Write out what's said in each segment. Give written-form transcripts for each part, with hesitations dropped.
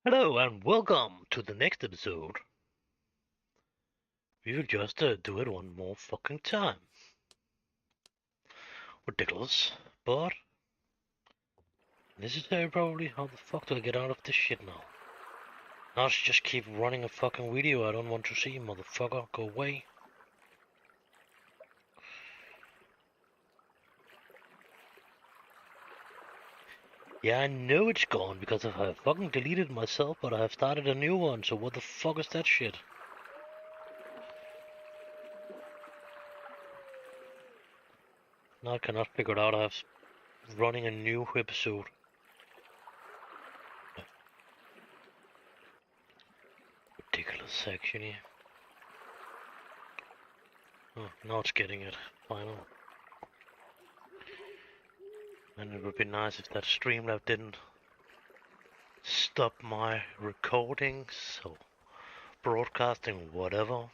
Hello and welcome to the next episode. We will just do it one more fucking time. Ridiculous, but necessary probably. How the fuck do I get out of this shit now? Now just keep running a fucking video I don't want to see, motherfucker. Go away. Yeah, I know it's gone because I have fucking deleted myself, but I have started a new one, so what the fuck is that shit? Now I cannot figure it out. I have running a new episode. Ridiculous, actually. Oh, now it's getting it. Final. And it would be nice if that Streamlab didn't stop my recordings or broadcasting, whatever.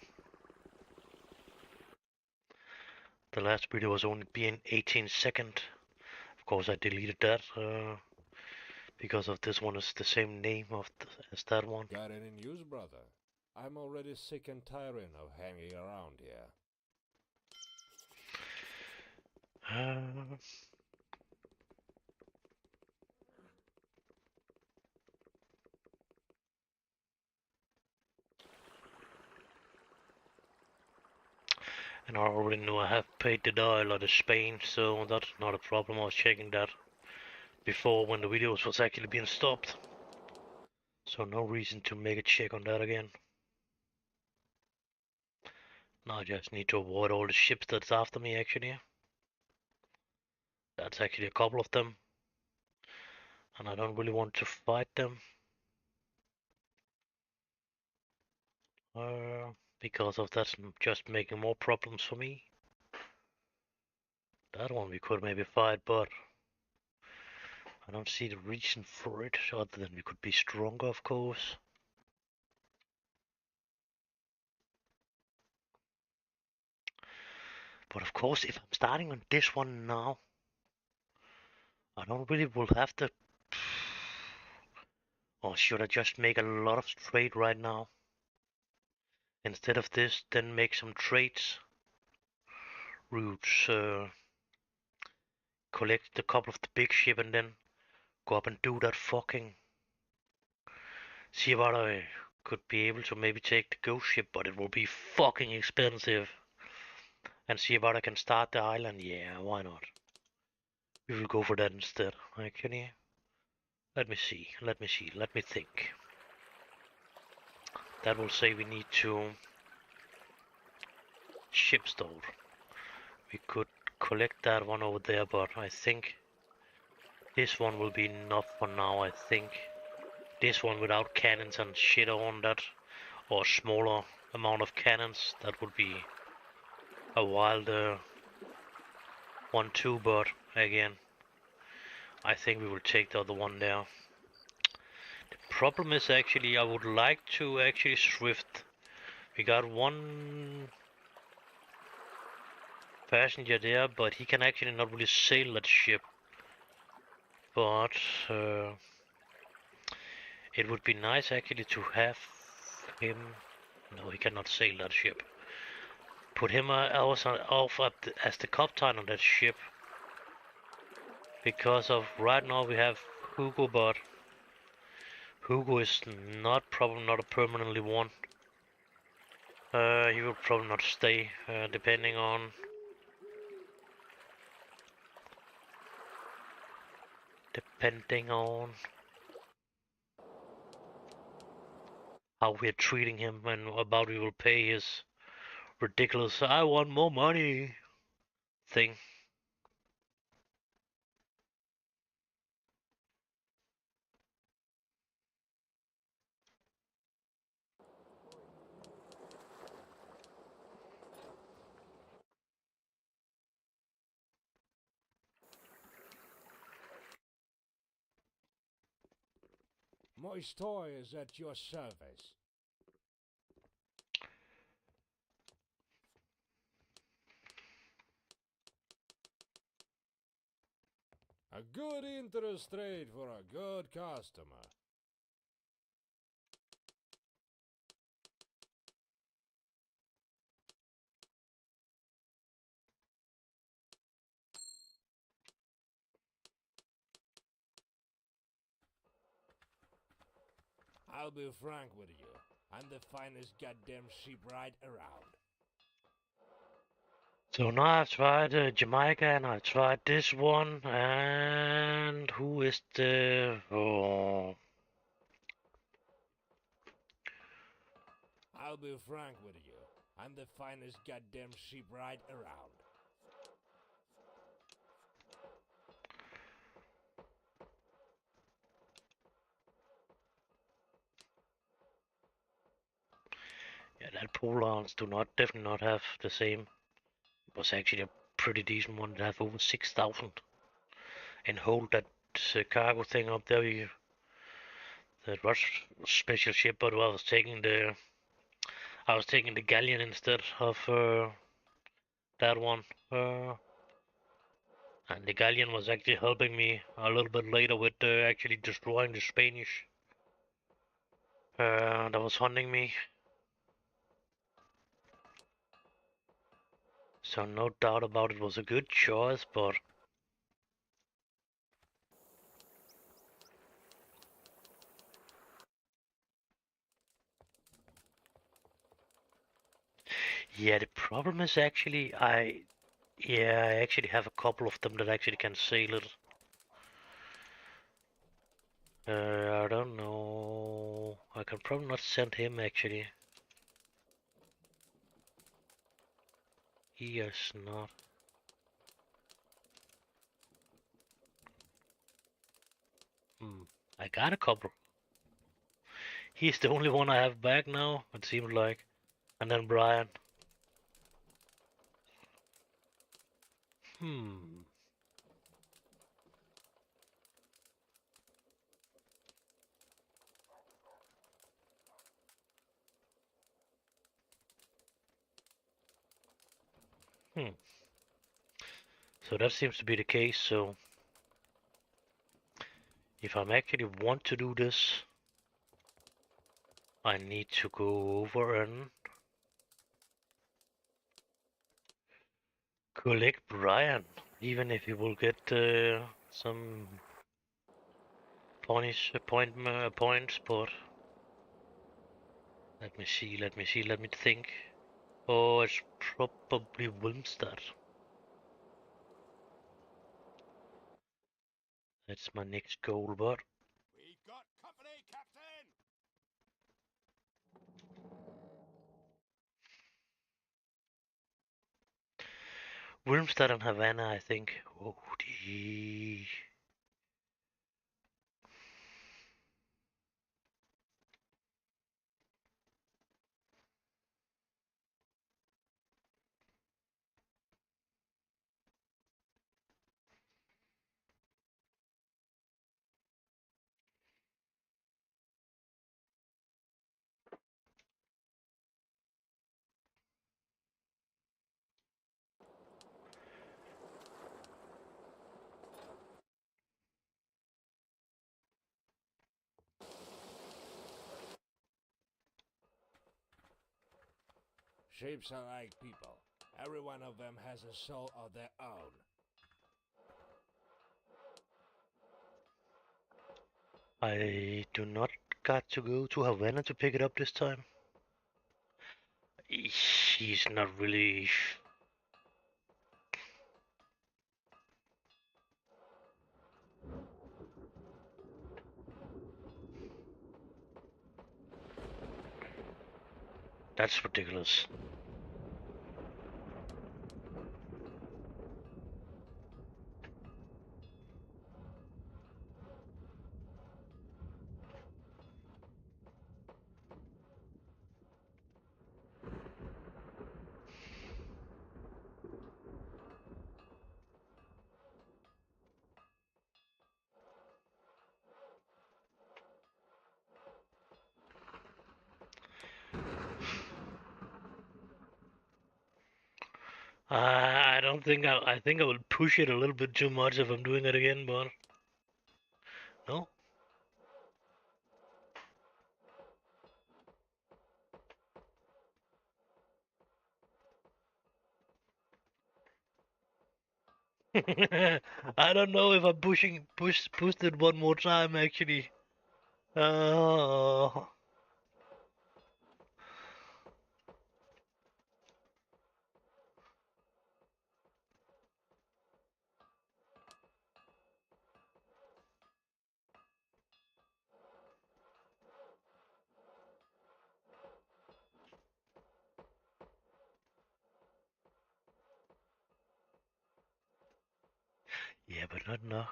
The last video was only being 18 seconds. Of course, I deleted that because of this one is the same name as that one. Got any news, brother? I'm already sick and tiring of hanging around here. Uh, and I already know I have paid the dial out of Spain, so that's not a problem. I was checking that before when the videos was actually being stopped. So no reason to make a check on that again. Now I just need to avoid all the ships that's after me actually. That's actually a couple of them. And I don't really want to fight them. Because of that just making more problems for me. That one we could maybe fight, but I don't see the reason for it, other than we could be stronger, of course. But of course, if I'm starting on this one now, I don't really will have to... Or should I just make a lot of trade right now? Instead of this, then make some trades. Routes, collect a couple of the big ship and then go up and do that fucking... See what I could be able to maybe take the ghost ship, but it will be fucking expensive. And see what I can start the island. Yeah, why not? We will go for that instead. Actually, let me see. Let me think. That will say we need to ship store. We could collect that one over there, but I think this one will be enough for now. I think this one without cannons and shit on that, or smaller amount of cannons, that would be a wild one too, but again, I think we will take the other one there. The problem is actually I would like to actually Swift. We got one passenger there, but he can actually not really sail that ship. But it would be nice actually to have him. No, he cannot sail that ship. Put him off as the captain on that ship. Because of right now we have Hugo, but Hugo is probably not a permanently one. He will probably not stay, depending on how we're treating him and about we will pay his ridiculous "I want more money" thing. Moist toy is at your service. A good interest rate for a good customer. I'll be frank with you. I'm the finest goddamn shipwright around. So now I've tried Jamaica and I've tried this one, and who is the... Oh, I'll be frank with you. I'm the finest goddamn shipwright around. yeah, that Polars do not definitely not have the same. It was actually a pretty decent one. It had over 6,000 and hold that cargo thing up there. That was special ship, but I was taking the galleon instead of that one. And the galleon was actually helping me a little bit later with actually destroying the Spanish that was hunting me. So no doubt about it was a good choice, but yeah, the problem is actually I actually have a couple of them that actually can sail it. I don't know. I can probably not send him actually. He is not. I got a couple. He's the only one I have back now, it seems like. And then Brian. Hmm. Hmm. So that seems to be the case, so if I'm actually want to do this, I need to go over and collect Brian, even if he will get some points, but let me think. Oh, it's probably Wilmstad. That's my next goal, but We got company, Captain! Wilmstad and Havana, I think. Oh, the... Ships are like people. Every one of them has a soul of their own. I do not got to go to Havana to pick it up this time. He's not really... That's ridiculous. I don't think I think I will push it a little bit too much if I'm doing it again, but no. I don't know if I'm pushed it one more time actually. Oh. Yeah, but not enough.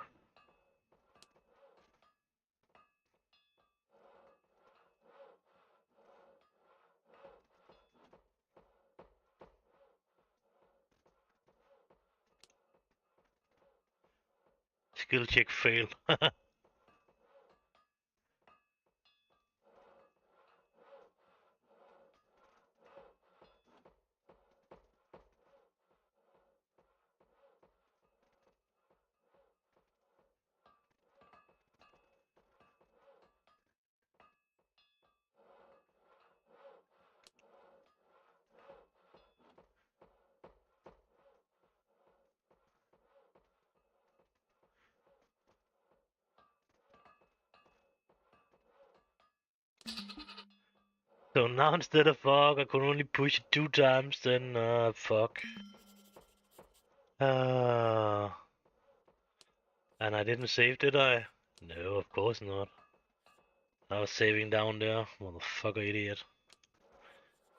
Skill check fail. So now instead of fuck, I could only push it 2 times, then fuck. And I didn't save, did I? No, of course not. I was saving down there, motherfucker idiot.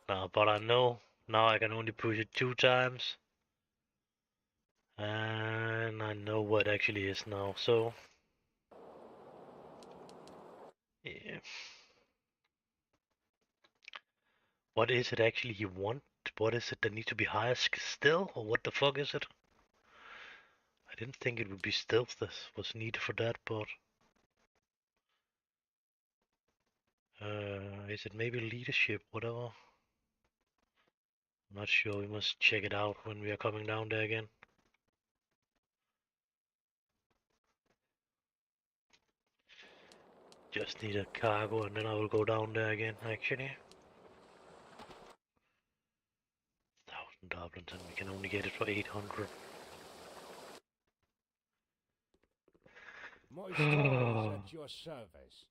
But I know, now I can only push it 2 times. And I know what actually is now, so... Yeah. What is it actually you want? What is it that needs to be higher still? Or what the fuck is it? I didn't think it would be stealth that was needed for that, but... is it maybe leadership, whatever? I'm not sure, we must check it out when we are coming down there again. Just need a cargo and then I will go down there again, actually. 1,000 doblins and we can only get it for 800. My store is at your service.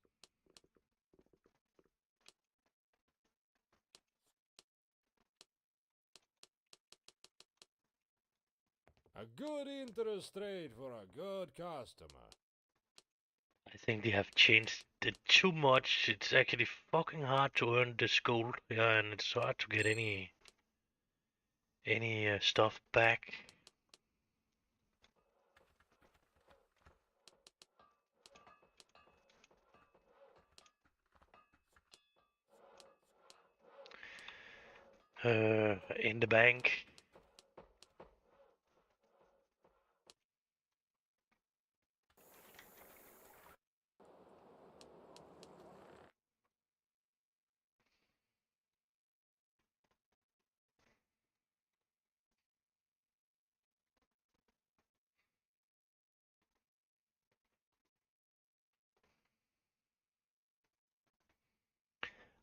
A good interest rate for a good customer. I think they have changed it too much. It's actually fucking hard to earn this gold. Yeah, and it's hard to get any stuff back. In the bank.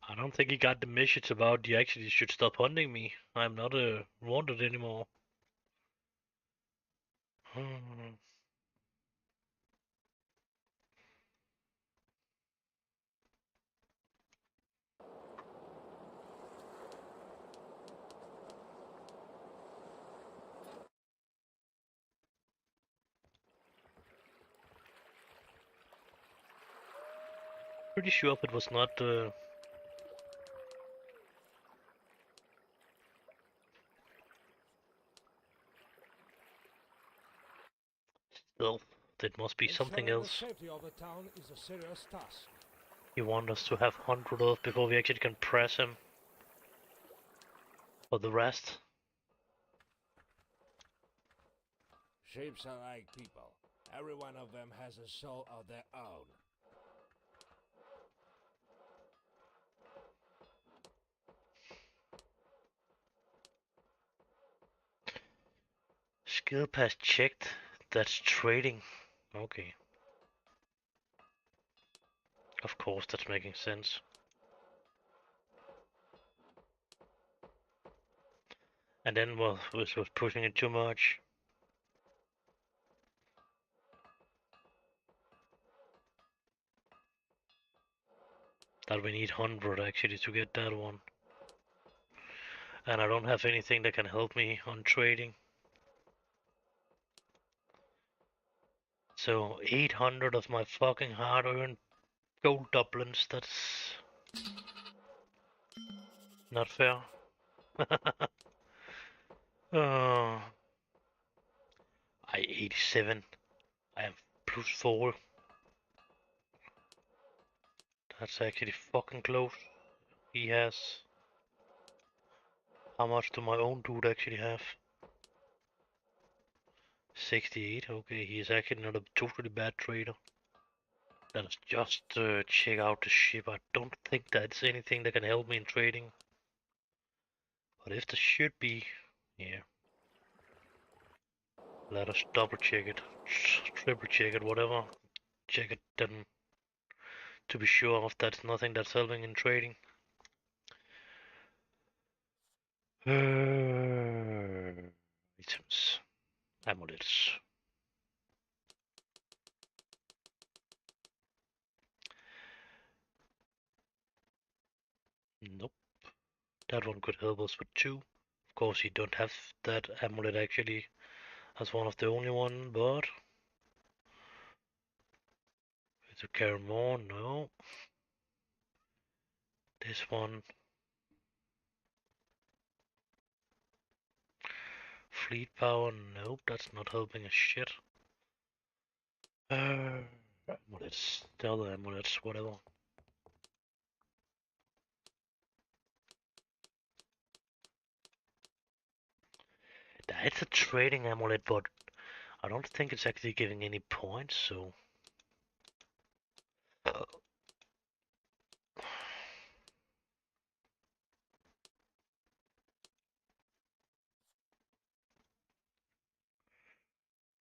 I don't think he got the message about you actually should stop hunting me. I'm not wanted anymore. Hmm. Pretty sure if it was not stealth, it must be something Ensuring the else. safety of the town is a serious task. He wants us to have 100 of before we actually can press him. For the rest. Shapes are like people. Every one of them has a soul of their own. Skill pass checked. That's trading. Okay. Of course, that's making sense. And then, well, this was pushing it too much. That we need 100 actually to get that one. And I don't have anything that can help me on trading. So 800 of my fucking hard-earned gold doublins, that's not fair. I 87. I am +4. That's actually fucking close. He has... How much do my own dude actually have? 68. Okay, he is actually not a totally bad trader. Let's just check out the ship. I don't think that's anything that can help me in trading. But if there should be, yeah. Let us double check it, triple check it, whatever. Check it then to be sure of that's nothing that's helping in trading. Items, amulets. Nope, that one could help us with 2. Of course, you don't have that amulet actually as one of the only one, but to carry more, no. This one, fleet power, nope, that's not helping a shit. Amulets, the other amulets, whatever. It's a trading amulet, but I don't think it's actually giving any points, so...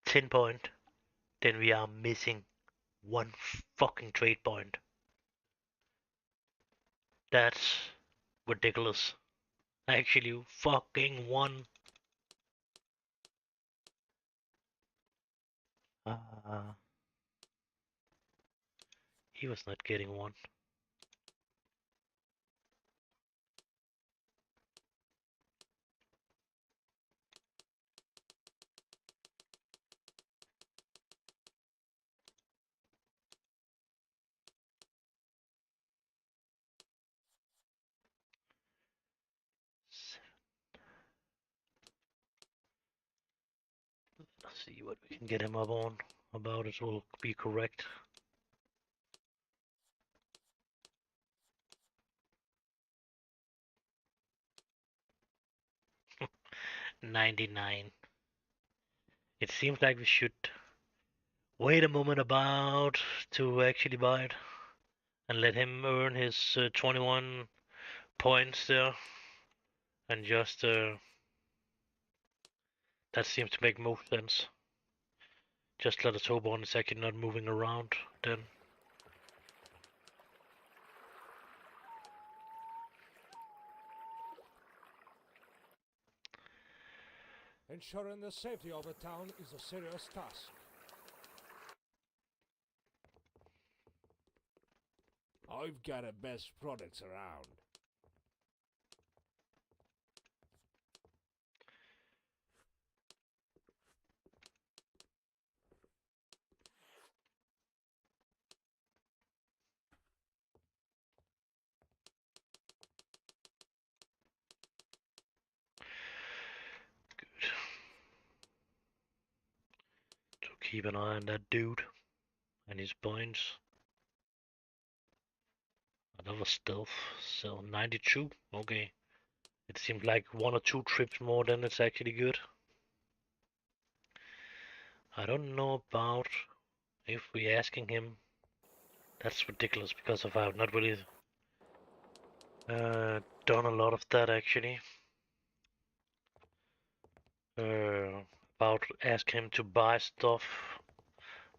10 point, then we are missing 1 fucking trade point. That's ridiculous. Actually, fucking 1. He was not getting 1. Let's see what we can get him up on. About it will be correct. 99. It seems like we should wait a moment about to actually buy it and let him earn his 21 points there, and just that seems to make most sense. Just let us hope on is actually not moving around then. Ensuring the safety of the town is a serious task. I've got the best products around. Good. So keep an eye on that dude and his points. Another stealth, so 92. Okay. It seems like 1 or 2 trips more than it's actually good. I don't know about if we're asking him. That's ridiculous because of I've not really done a lot of that actually. About asking him to buy stuff,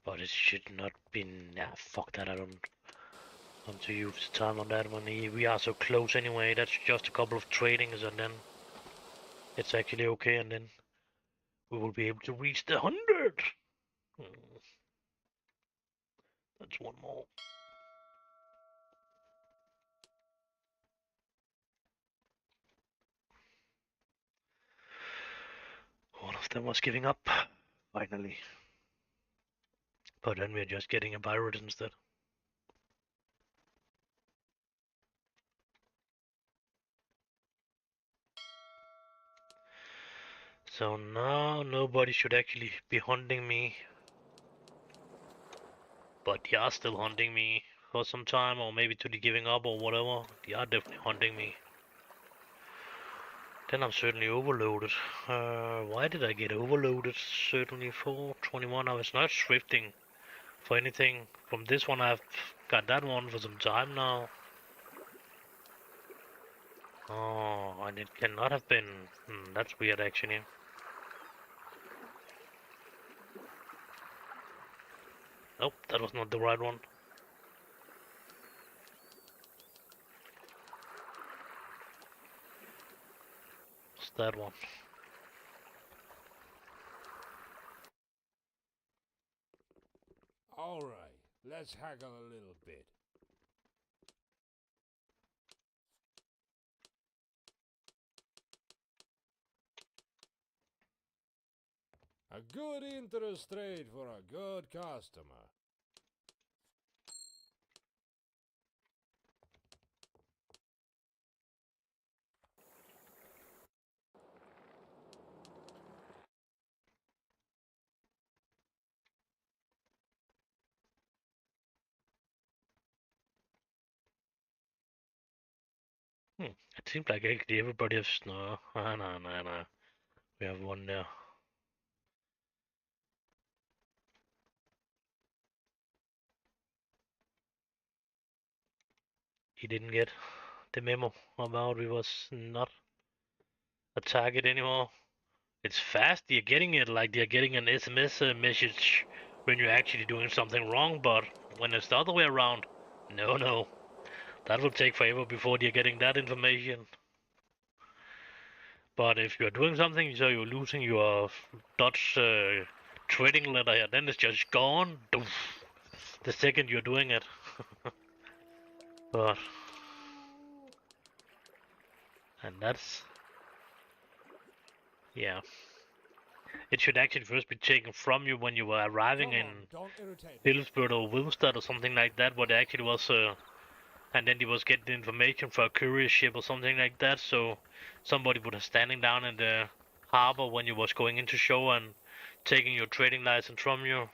but it should not be. Nah, fuck that. I don't want to use time on that one. We are so close anyway. That's just a couple of tradings, and then it's actually okay, and then we will be able to reach the 100. That's one more. them was giving up, finally. But then we're just getting a pirate instead. So now nobody should actually be hunting me. But they are still hunting me for some time, or maybe to the giving up or whatever. They are definitely hunting me. Then I'm certainly overloaded. Why did I get overloaded? Certainly for 21. I was not swifting for anything. From this one I've got that one for some time now. Oh, and it cannot have been... that's weird actually. Nope, that was not the right one. It's that one. Alright, let's haggle a little bit. A good interest rate for a good customer. It seems like actually everybody has... No, no. We have one there. He didn't get the memo about we was not a target anymore. It's fast, you're getting it like you're getting an SMS message when you're actually doing something wrong, but when it's the other way around, no. That will take forever before you're getting that information. But if you're doing something, so you're losing your Dutch trading letter here, then it's just gone. The second you're doing it. But... and that's... yeah. It should actually first be taken from you when you were arriving in Hillsborough or Wilmstad or something like that, what it actually was, and then he was getting the information for a courier ship or something like that, so somebody would have standing down in the harbor when you was going into shore and taking your trading license from you.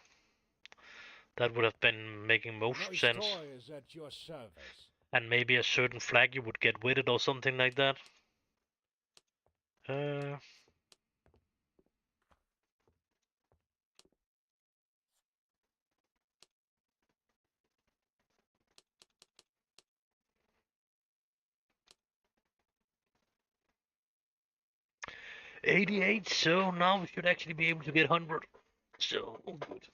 That would have been making most sense. Is at your service. And maybe a certain flag you would get with it or something like that. 88, so now we should actually be able to get 100. So, good.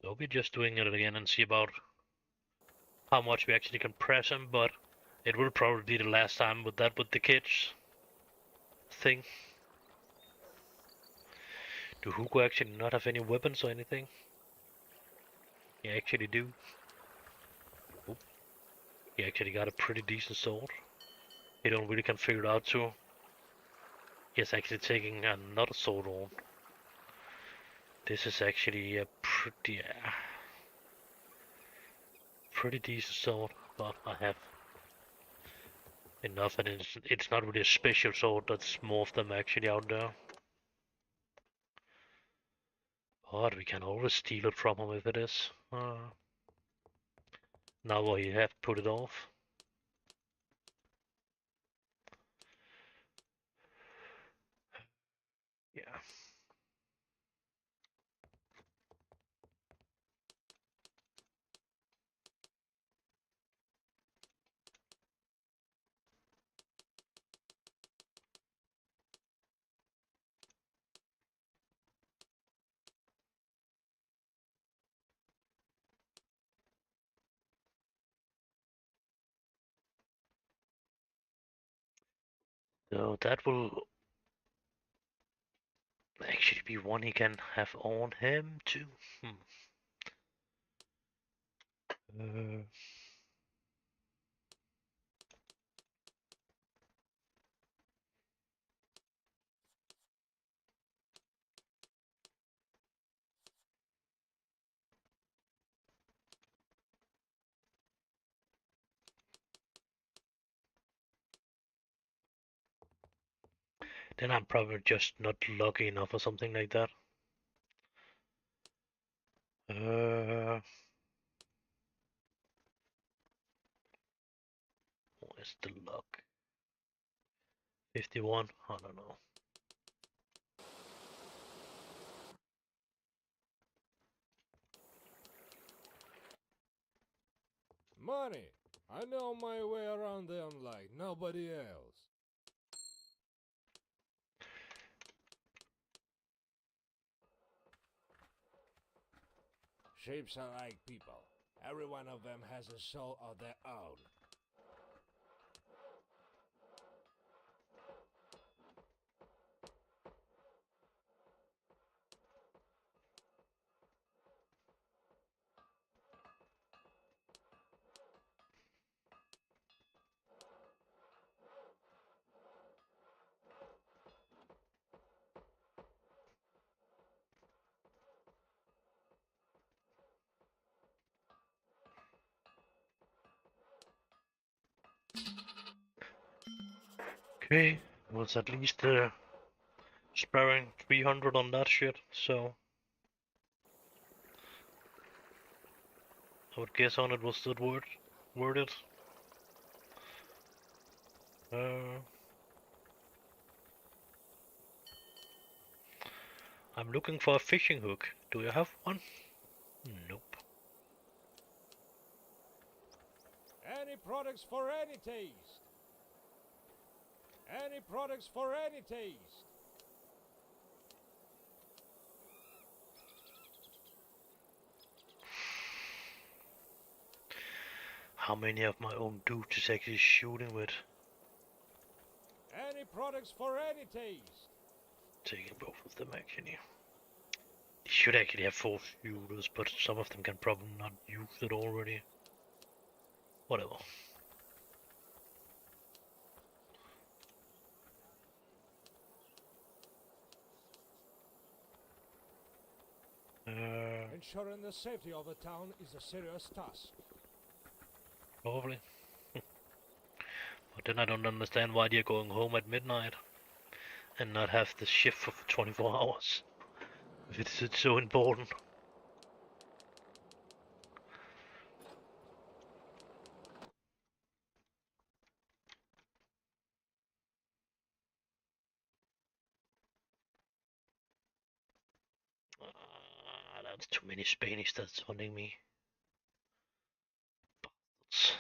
So we're just doing it again and see about how much we actually can press him, but it will probably be the last time with that with the kids thing. Do Hugo actually not have any weapons or anything? He actually do. Oop. He actually got a pretty decent sword. He don't really can figure it out too. He's actually taking another sword on. This is actually a pretty decent sword, but I have enough, and it's not really a special sword. That's more of them actually out there. But we can always steal it from him if it is. Now we have put it off. Yeah. So that will actually be one he can have on him too. Then I'm probably just not lucky enough or something like that. Where's the luck? 51? I don't know. Money! I know my way around them like nobody else. Shapes are like people. Every one of them has a soul of their own. Okay, was at least sparing 300 on that shit, so I would guess on it was still worth it. I'm looking for a fishing hook. Do you have one? Nope. Any products for any taste. Any products for any taste. How many of my own dudes is actually shooting with? Any products for any taste. Taking both of them actually. You should actually have 4 shooters, but some of them can probably not use it already. Whatever. Ensuring the safety of the town is a serious task. Probably. But then I don't understand why they're going home at midnight and not have the shift for 24 hours. If it's so important. That's too many Spanish that's hunting me. Bastards.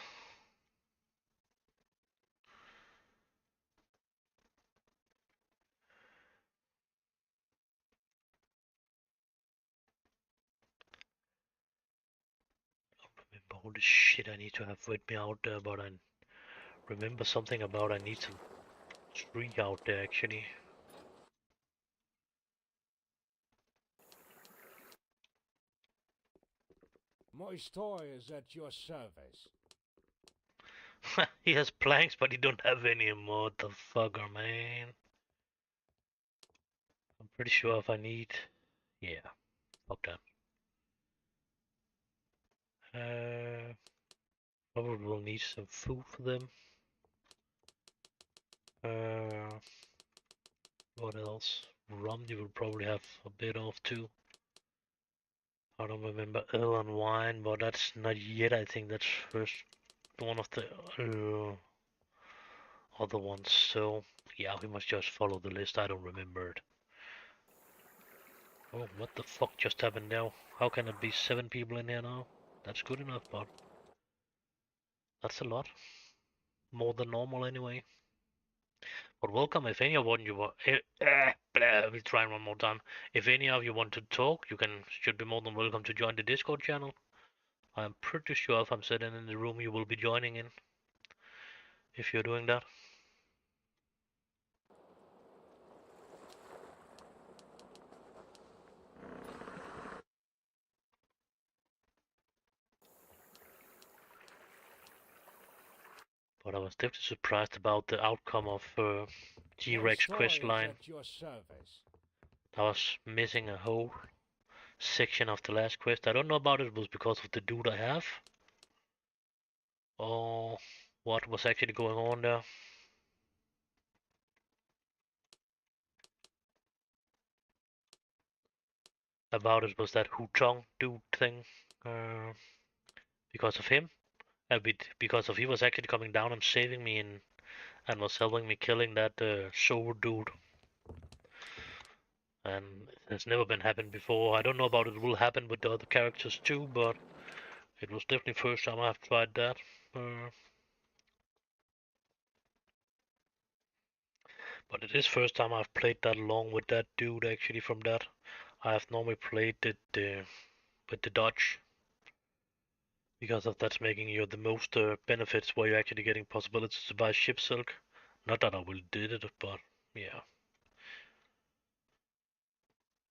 Remember all the shit I need to have with me out there, but I remember something about I need some tree out there actually. My toy is at your service. He has planks, but he don't have any motherfucker, man. I'm pretty sure if I need... Yeah, fuck that. Probably will need some food for them. What else? Rum you will probably have a bit of too. I don't remember ale and wine, but that's not yet. I think that's first one of the other ones. So yeah, we must just follow the list. I don't remember it. Oh, what the fuck just happened now? How can it be 7 people in here now? That's good enough, but that's a lot. More than normal anyway. But welcome if any of you want. Let me try one more time. If any of you want to talk, you should be more than welcome to join the Discord channel. I'm pretty sure if I'm sitting in the room, you will be joining in. If you're doing that. But I was definitely surprised about the outcome of G-Rex quest line. I was missing a whole section of the last quest. I don't know about it was because of the dude I have. Or what was actually going on there. about it was that Hutong dude thing. Because of him, a bit because of he was actually coming down and saving me and was helping me killing that sober dude. And it has never been happened before. I don't know about it will happen with the other characters too, but it was definitely first time I've tried that. But it is first time I've played that along with that dude actually from that. I have normally played it with the dodge because of that's making you the most benefits where you're actually getting possibilities to buy ship silk. Not that I will did it, but yeah.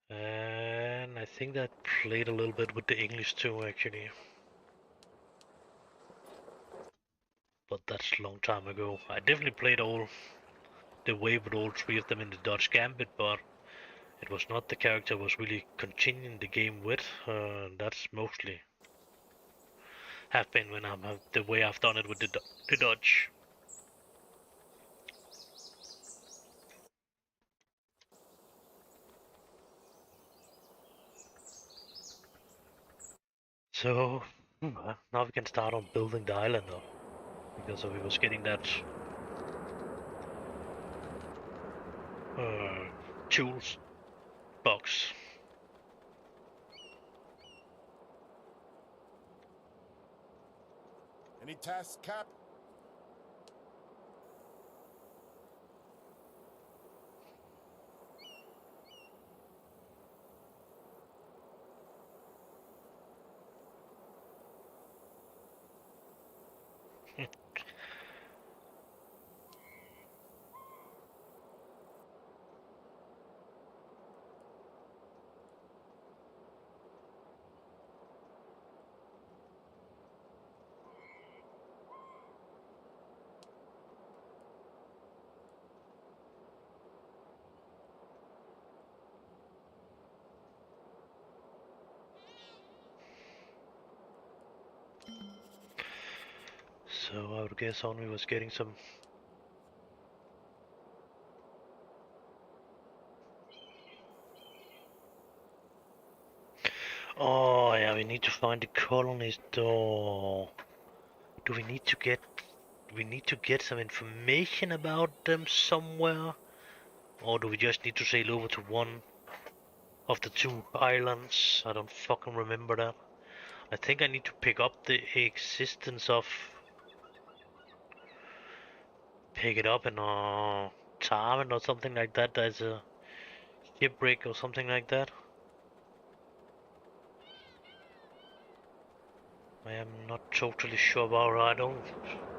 And I think that played a little bit with the English too actually. But that's a long time ago. I definitely played all the way with all three of them in the Dodge Gambit, but it was not the character I was really continuing the game with. That's mostly have been when I'm the way I've done it with the Dodge. So now we can start on building the island up because we was getting that tools box. Any tasks, Cap? So I would guess Only was getting some. Oh yeah, we need to find the colonies though. Do we need to get? We need to get some information about them somewhere, or do we just need to sail over to one of the two islands? I don't fucking remember that. I think I need to pick up the existence of. Pick it up in a tavern or something like that. There's a shipwreck or something like that. I am not totally sure about it. I don't.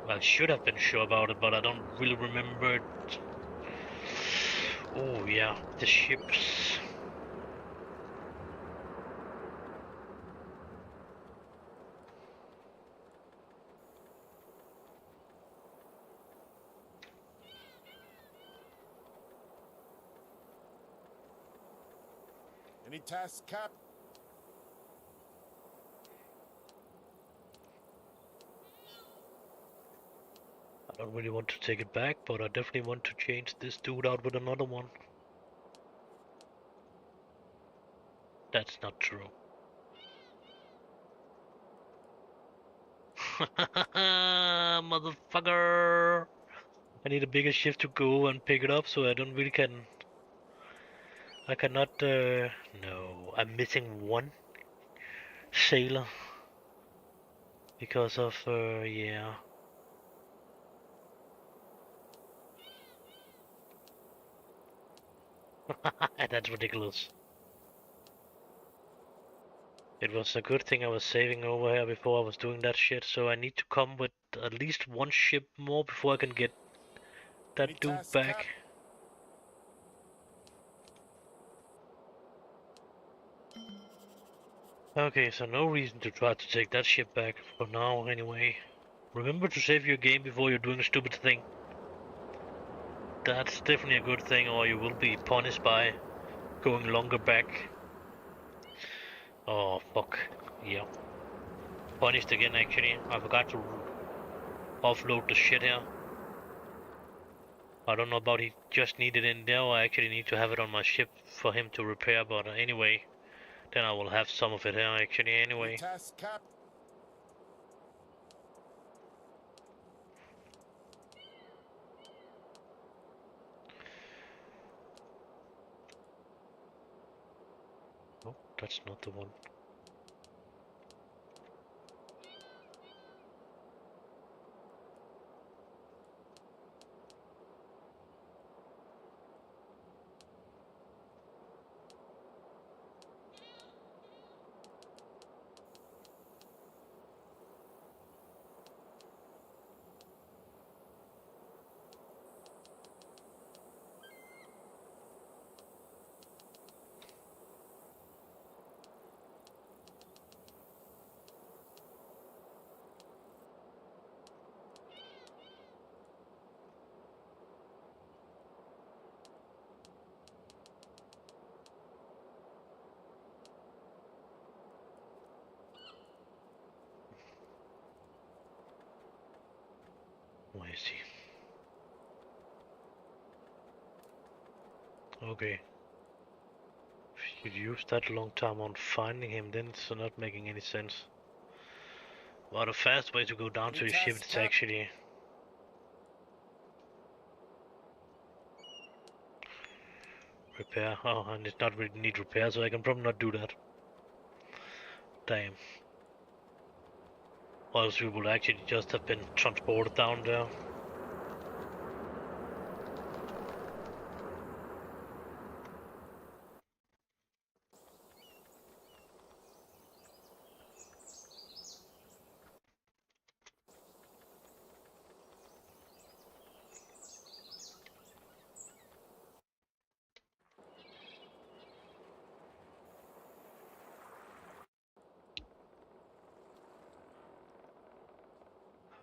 Well, I should have been sure about it, but I don't really remember it. Oh yeah, the ships. Any tasks, Cap? I don't really want to take it back, but I definitely want to change this dude out with another one. That's not true. Motherfucker! I need a bigger ship to go and pick it up, so I don't really can. I cannot. No, I'm missing one sailor because of. Yeah. That's ridiculous. It was a good thing I was saving over here before I was doing that shit, so I need to come with at least one ship more before I can get Any that dude tasks, back. Cap? Okay, so no reason to try to take that ship back for now anyway. Remember to save your game before you're doing a stupid thing. That's definitely a good thing, or you will be punished by going longer back. Oh fuck, yeah. Punished again actually. I forgot to offload the shit here. I don't know about he just need it in there or I actually need to have it on my ship for him to repair, but anyway, Then I will have some of it here actually anyway. Task cap. No, that's not the one. Where is he? Okay. If you use that long time on finding him, then it's not making any sense. Well, the fast way to go down to your ship is actually repair. Oh, and it's not really need repair, so I can probably not do that. Damn. Or else we would actually just have been transported down there.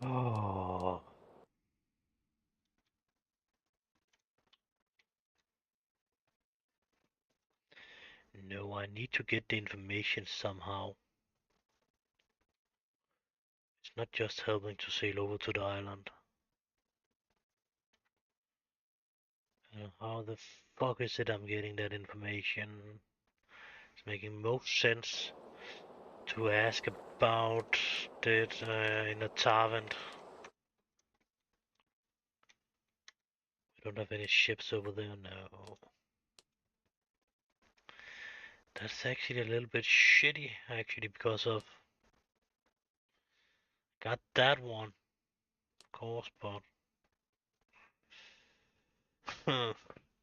Oh. No, I need to get the information somehow. It's not just helping to sail over to the island. How the fuck is it I'm getting that information? It's making most sense to ask about it in a tavern. We don't have any ships over there now. That's actually a little bit shitty, actually, because of got that one, of course, but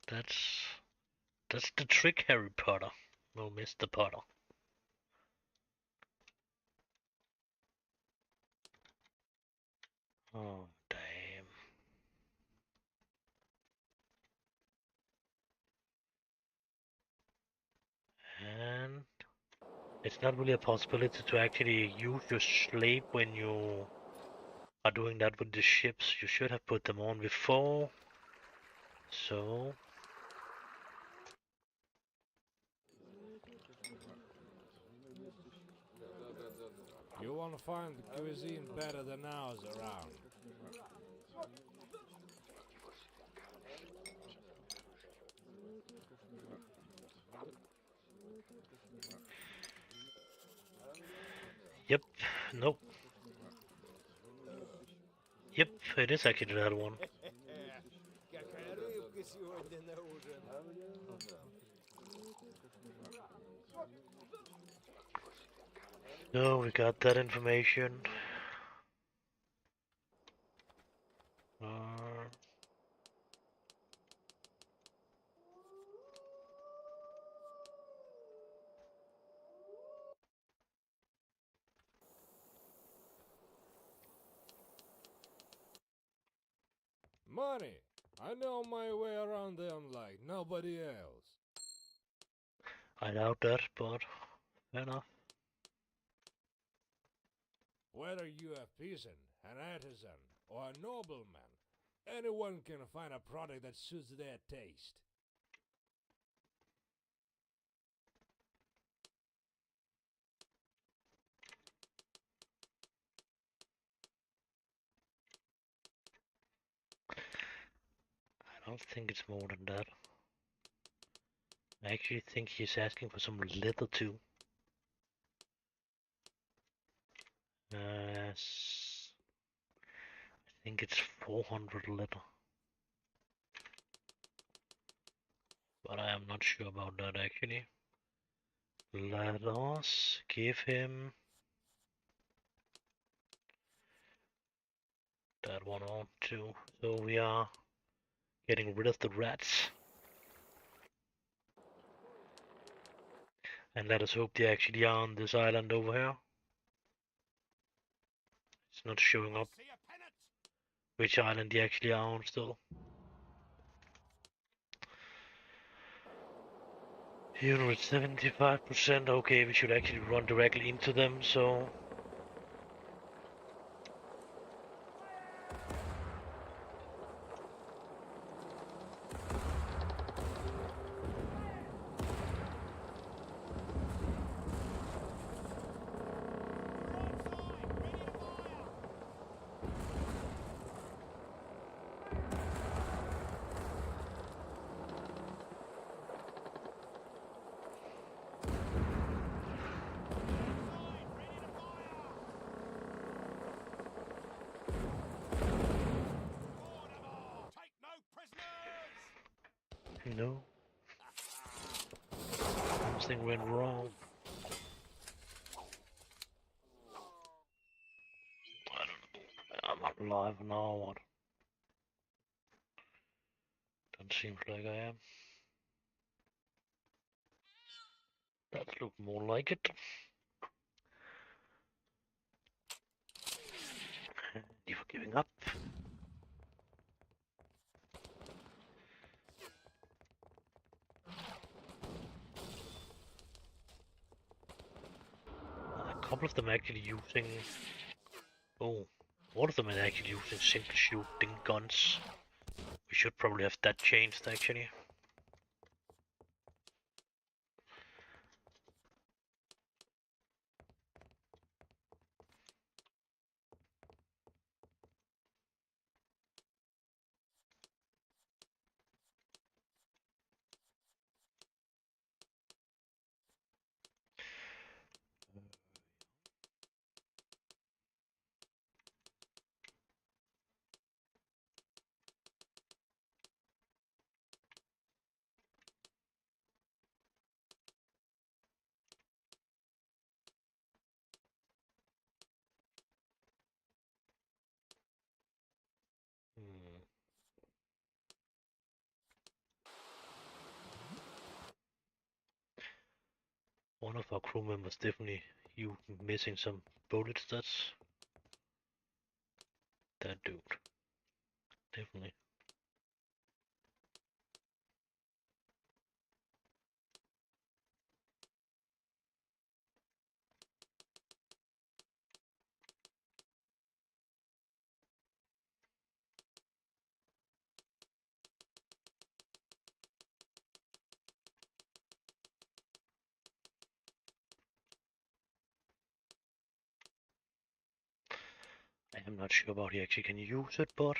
that's that's the trick, Harry Potter. No, Mr. Potter. Oh, damn. And it's not really a possibility to actually use your slave when you are doing that with the ships. You should have put them on before. So, You won't find cuisine better than ours around. yep, nope, yep, it is actually that one. Какая рыбка сегодня на ужин? No, we got that information. Money! I know my way around them like nobody else. I doubt that, but fair enough. Whether you a peasant, an artisan, or a nobleman, anyone can find a product that suits their taste. I don't think it's more than that. I actually think he's asking for some leather too. Yes. I think it's 400 little. But I am not sure about that actually. Let us give him that one on too. So we are getting rid of the rats. And let us hope they actually are on this island over here. It's not showing up which island they actually are on still. Unit 75%. Okay, we should actually run directly into them, so no. Something went wrong. I don't know. I'm not live now, what? Don't seem like I am. That look more like it. You for giving up. A couple of them actually using. Oh, one of them is actually using simple shooting guns. We should probably have that changed actually. Hmm. One of our crew members definitely missing some bullets. That's that dude. Definitely. I am not sure about he actually can use it, but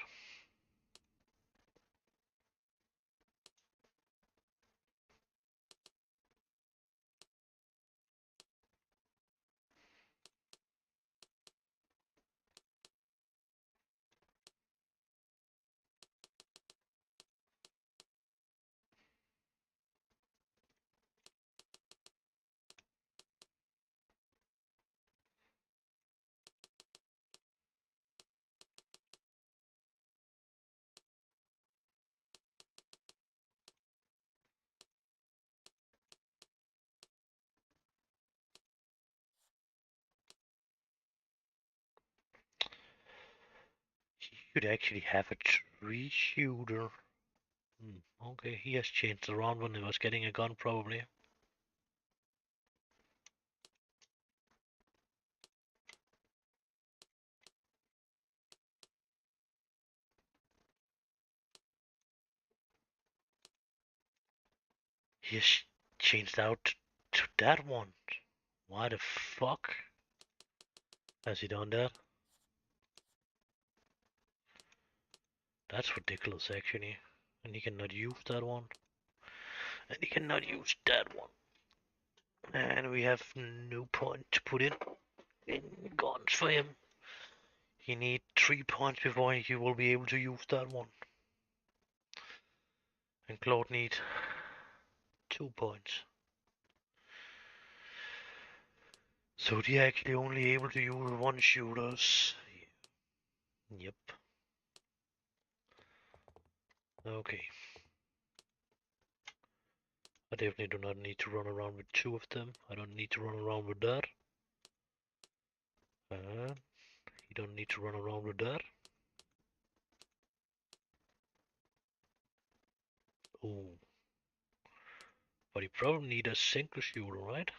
he should actually have a tree shooter. Okay, he has changed around when he was getting a gun, probably. He has changed out to that one. Why the fuck has he done that? That's ridiculous, actually. And he cannot use that one. And he cannot use that one. And we have no point to put in. fucking guns for him. You need 3 points before you will be able to use that one. And Claude needs 2 points. So they're actually only able to use 1 shooters. Yep. Okay. I definitely do not need to run around with 2 of them. I don't need to run around with that. You don't need to run around with that. Ooh. But you probably need a single shooter, right?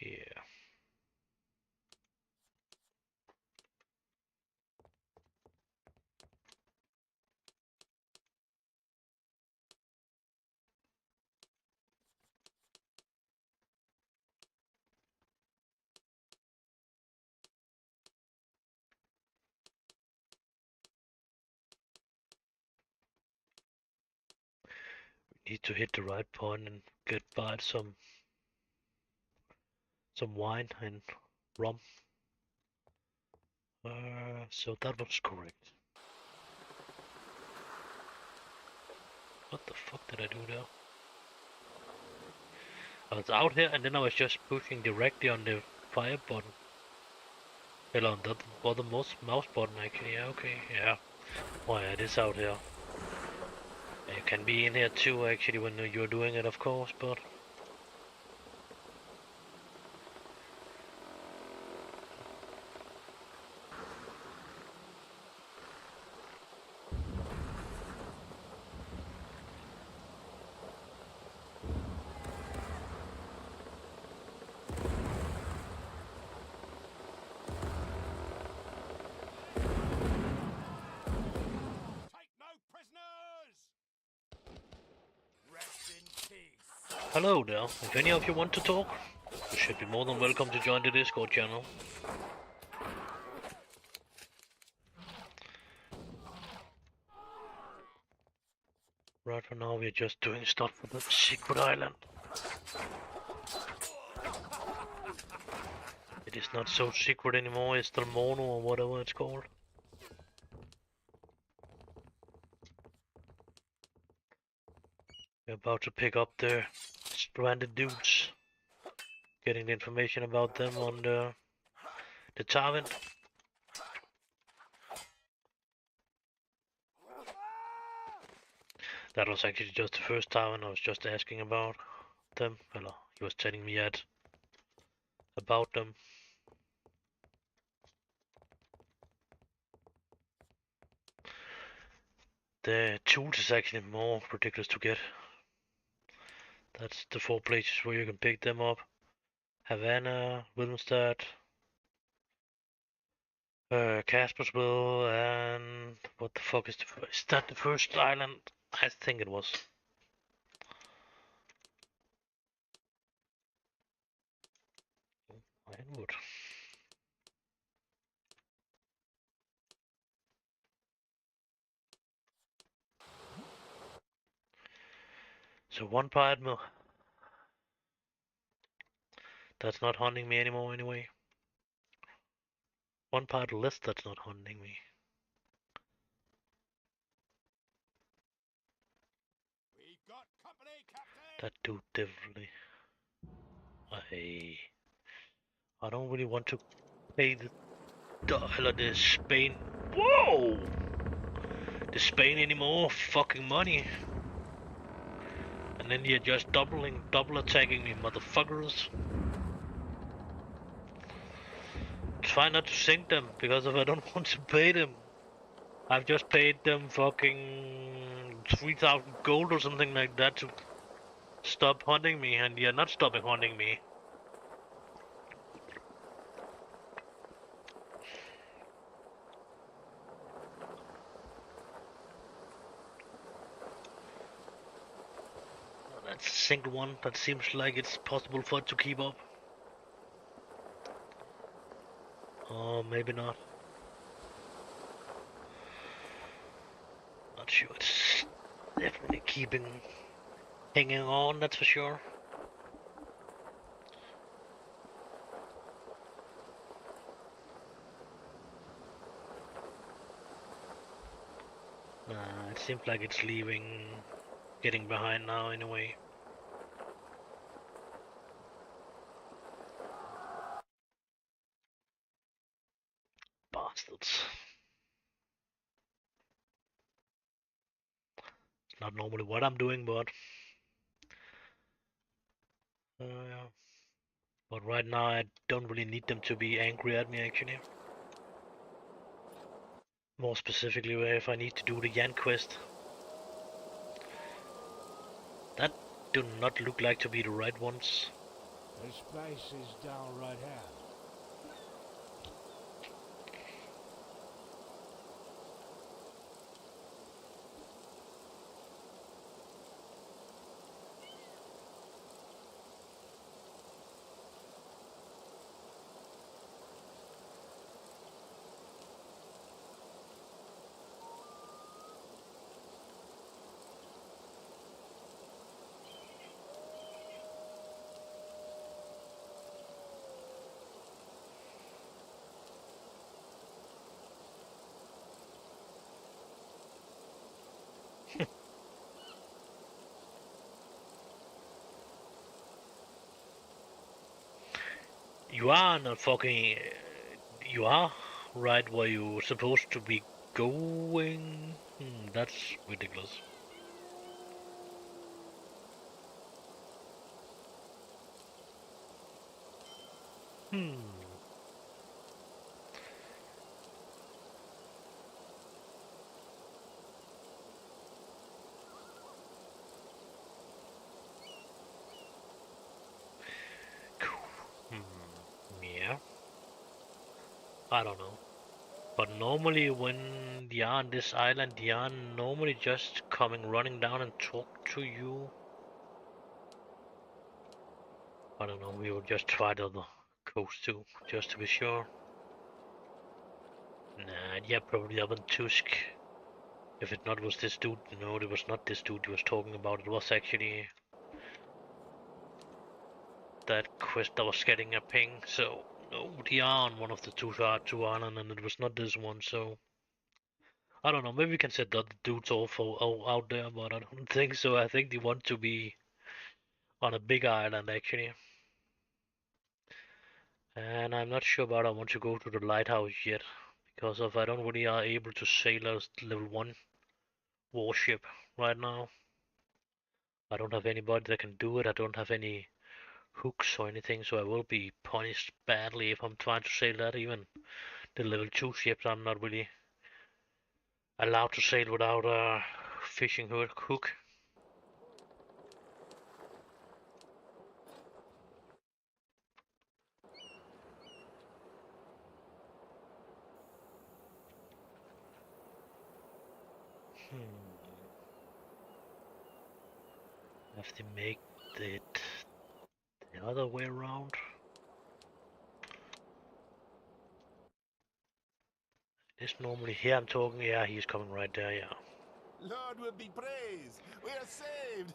Yeah. Need to hit the right point and get by some wine and rum. So that was correct. What the fuck did I do there? I was out here and then I was just pushing directly on the fire button. Well, on that bottommost mouse button actually. Yeah, okay, yeah. Oh yeah, it is out here. You can be in here too actually when you're doing it, of course, but hello there. If any of you want to talk, you should be more than welcome to join the Discord channel. Right for now, we're just doing stuff for the secret island. It is not so secret anymore, it's the Mono or whatever it's called. We're about to pick up the stranded dudes. Getting the information about them on the tavern. That was actually just the first tavern I was just asking about them. Well, he was telling me about them. The tools is actually more ridiculous to get. That's the 4 places where you can pick them up. Havana, Willemstad, Kaspersville, and what the fuck is that the first island? I think it was. Ironwood. So one pirate mill. That's not haunting me anymore anyway. One pirate list that's not haunting me. That dude definitely. I don't really want to pay the Spain. Whoa! The Spain anymore fucking money. And then you're just double attacking me, motherfuckers. Try not to sink them, because if I don't want to pay them. I've just paid them fucking 3,000 gold or something like that to stop hunting me, and you're not stopping hunting me. That's a single one that seems like it's possible for it to keep up. Or maybe not. Not sure. It's definitely hanging on, that's for sure. It seems like it's leaving, getting behind now anyway. Bastards. It's not normally what I'm doing, but yeah. But right now I don't really need them to be angry at me actually. More specifically if I need to do the Yan quest. That do not look like to be the right ones. This place is downright hell. You are not fucking. You are right where you're supposed to be going. That's ridiculous. Hmm. Yeah. I don't know. But normally when they are on this island, they are normally just coming running down and talk to you. I don't know, we will just try the other coast too, just to be sure. Nah, yeah, probably up in Tusk. If it not was this dude, no, it was not this dude he was talking about. It was actually that quest that was getting a ping. So no, they are on one of the two islands, and it was not this one. So I don't know. Maybe we can set the other dudes also out there, but I don't think so. I think they want to be on a big island actually. And I'm not sure about I want to go to the lighthouse yet, because of I don't really are able to sail as level 1 warship right now. I don't have anybody that can do it. I don't have any hooks or anything, so I will be punished badly if I'm trying to sail that. Even the level 2 ships, I'm not really allowed to sail without a fishing hook. Have to make it the other way around. This normally here I'm talking, yeah, he's coming right there, yeah. Lord will be praised. We are saved.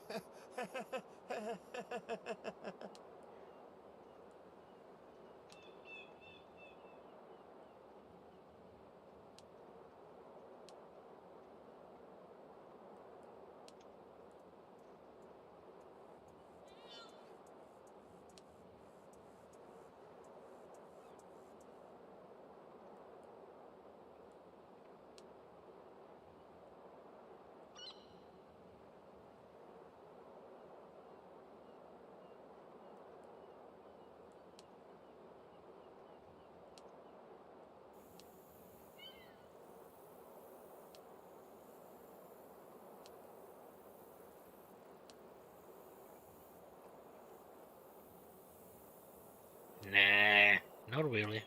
Nah, not really.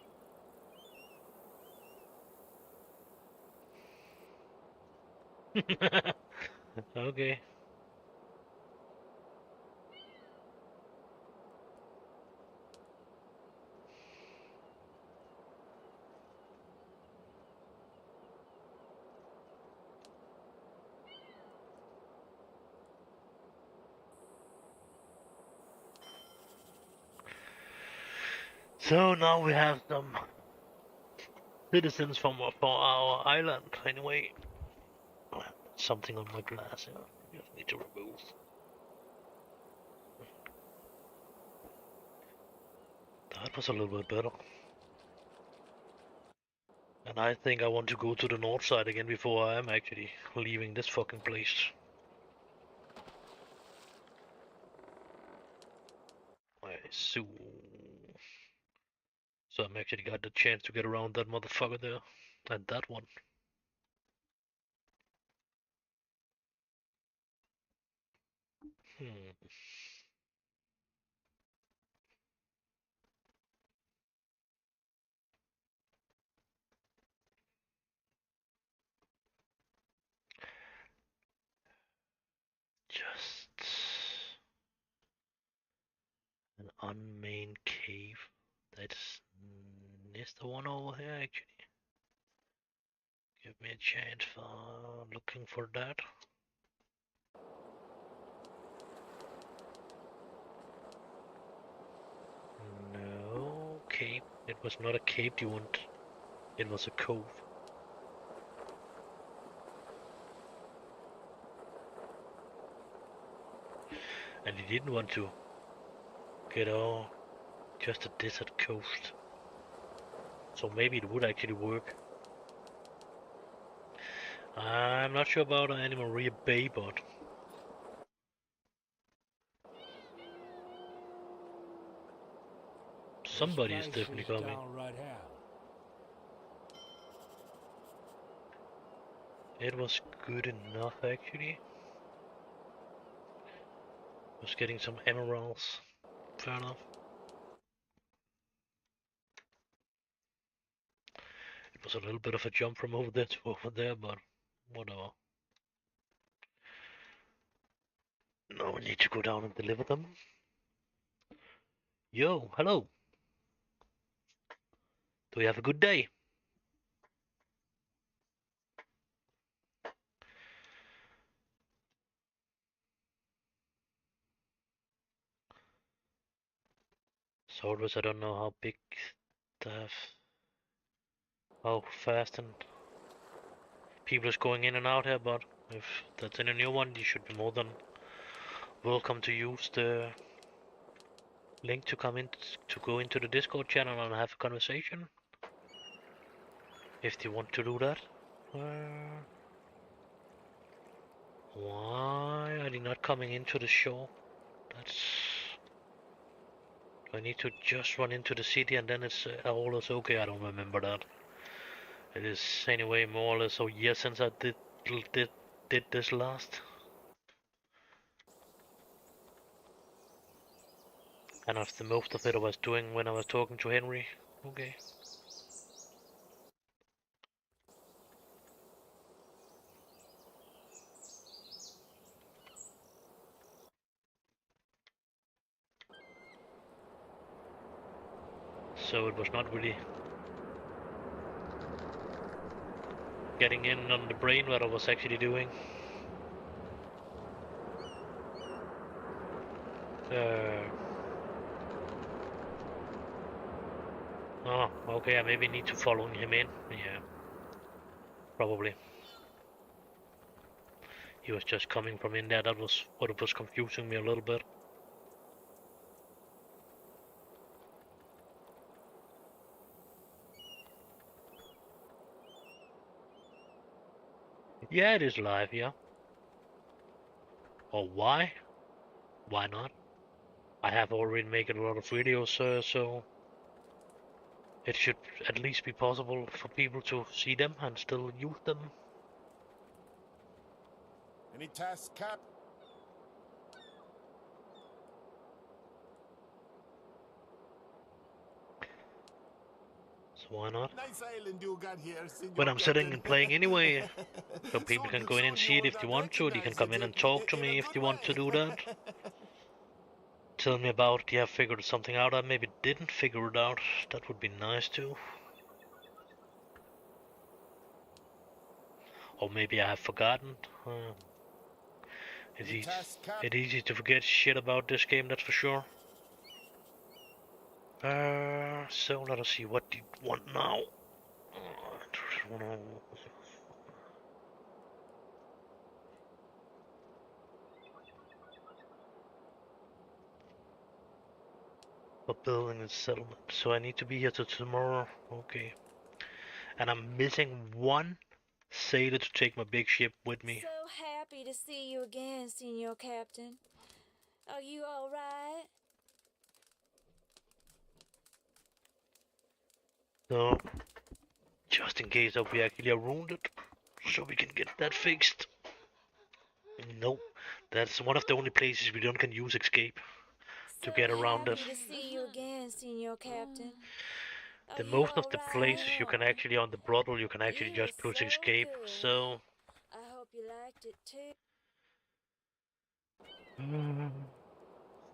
Okay. So now we have some citizens from for our island anyway. something on my glass. Yeah, just need to remove. That was a little bit better. And I think I want to go to the north side again before I am actually leaving this fucking place. So I'm actually got the chance to get around that motherfucker there. And that one. Hmm. Just an unmanned cave. That's is the one over here actually. Give me a chance for looking for that. No cave. It was not a cave you want. It was a cove. And he didn't want to get all just a desert coast. So maybe it would actually work. I'm not sure about Anna Maria Bay, but somebody is definitely coming. Downright hell. It was good enough actually. Was getting some emeralds. Fair enough. It was a little bit of a jump from over there to over there, but whatever. Now we need to go down and deliver them. Yo, hello. Do you have a good day? Soldiers, I don't know how big stuff, how fast and people is going in and out here, but if that's in a new one, you should be more than welcome to use the link to come in to go into the Discord channel and have a conversation. If you want to do that. Why are they not coming into the show? That's... I need to just run into the city and then it's all is okay. I don't remember that. It is anyway more or less a year since I did this last. And that's the most of it I was doing when I was talking to Henry. Okay. So it was not really getting in on the brain what I was actually doing. Oh, okay, I maybe need to follow him in. Yeah, probably. He was just coming from in there. That was what was confusing me a little bit. Yeah, it is live, yeah. Or why? Why not? I have already made a lot of videos, so it should at least be possible for people to see them and still use them. Any tasks, Cap? So why not? Nice island you got here, Senor When I'm sitting Captain. and playing anyway, so people can go in and see it know if they want to. They can recognize come in it and talk to in a me if good they want to way. do that. Tell me about you have figured something out I maybe didn't figure it out. That would be nice too. Or maybe I have forgotten. Any tasks, Cap? It's easy to forget shit about this game, that's for sure. So let us see what do you want now. for building the settlement. So I need to be here till tomorrow. Okay. And I'm missing one sailor to take my big ship with me. So happy to see you again, Senior Captain. Are you all right? So, just in case that we actually are wounded, so we can get that fixed. Nope, that's one of the only places we don't can use escape to get around it. Happy to see you again, Senior Captain. Are The you most of all the right? places you can actually on the brothel you can actually You were just push so escape. good. So I hope you liked it too.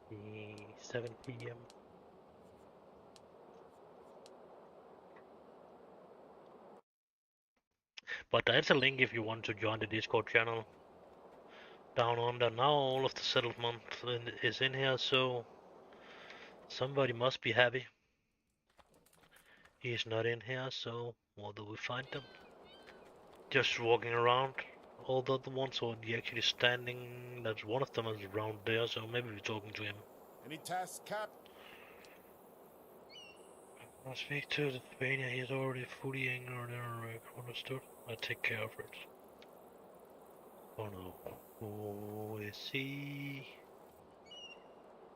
see, 7 p.m. But there's a link if you want to join the Discord channel. Down under now, all of the settlement is in here, so somebody must be happy. He's not in here, so where do we find them? Just walking around. All the other ones are actually standing. That's one of them is around there, so maybe we're talking to him. Any tasks, Cap? I'll speak to the Albania. He's already fully angered and understood. I'll take care of it. Oh no. Who is he?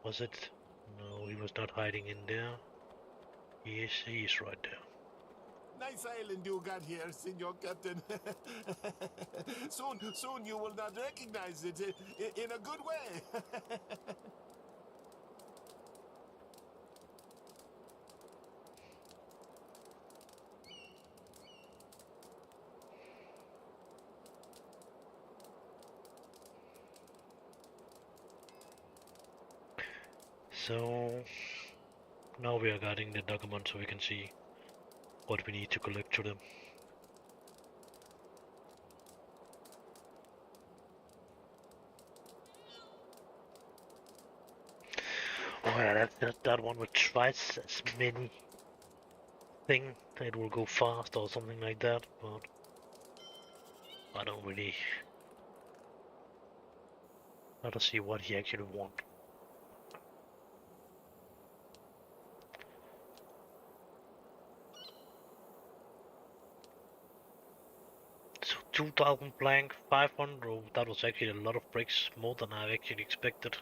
Was it? No, he was not hiding in there. He is right there. Nice island you got here, Senor Captain. soon you will not recognize it in a good way. So now we are guarding the document so we can see what we need to collect to them. Oh yeah, that one with twice as many thing. It will go fast or something like that, but I don't really. Let us see what he actually wants. So 2000 blank, 500, oh, that was actually a lot of bricks, more than I actually expected.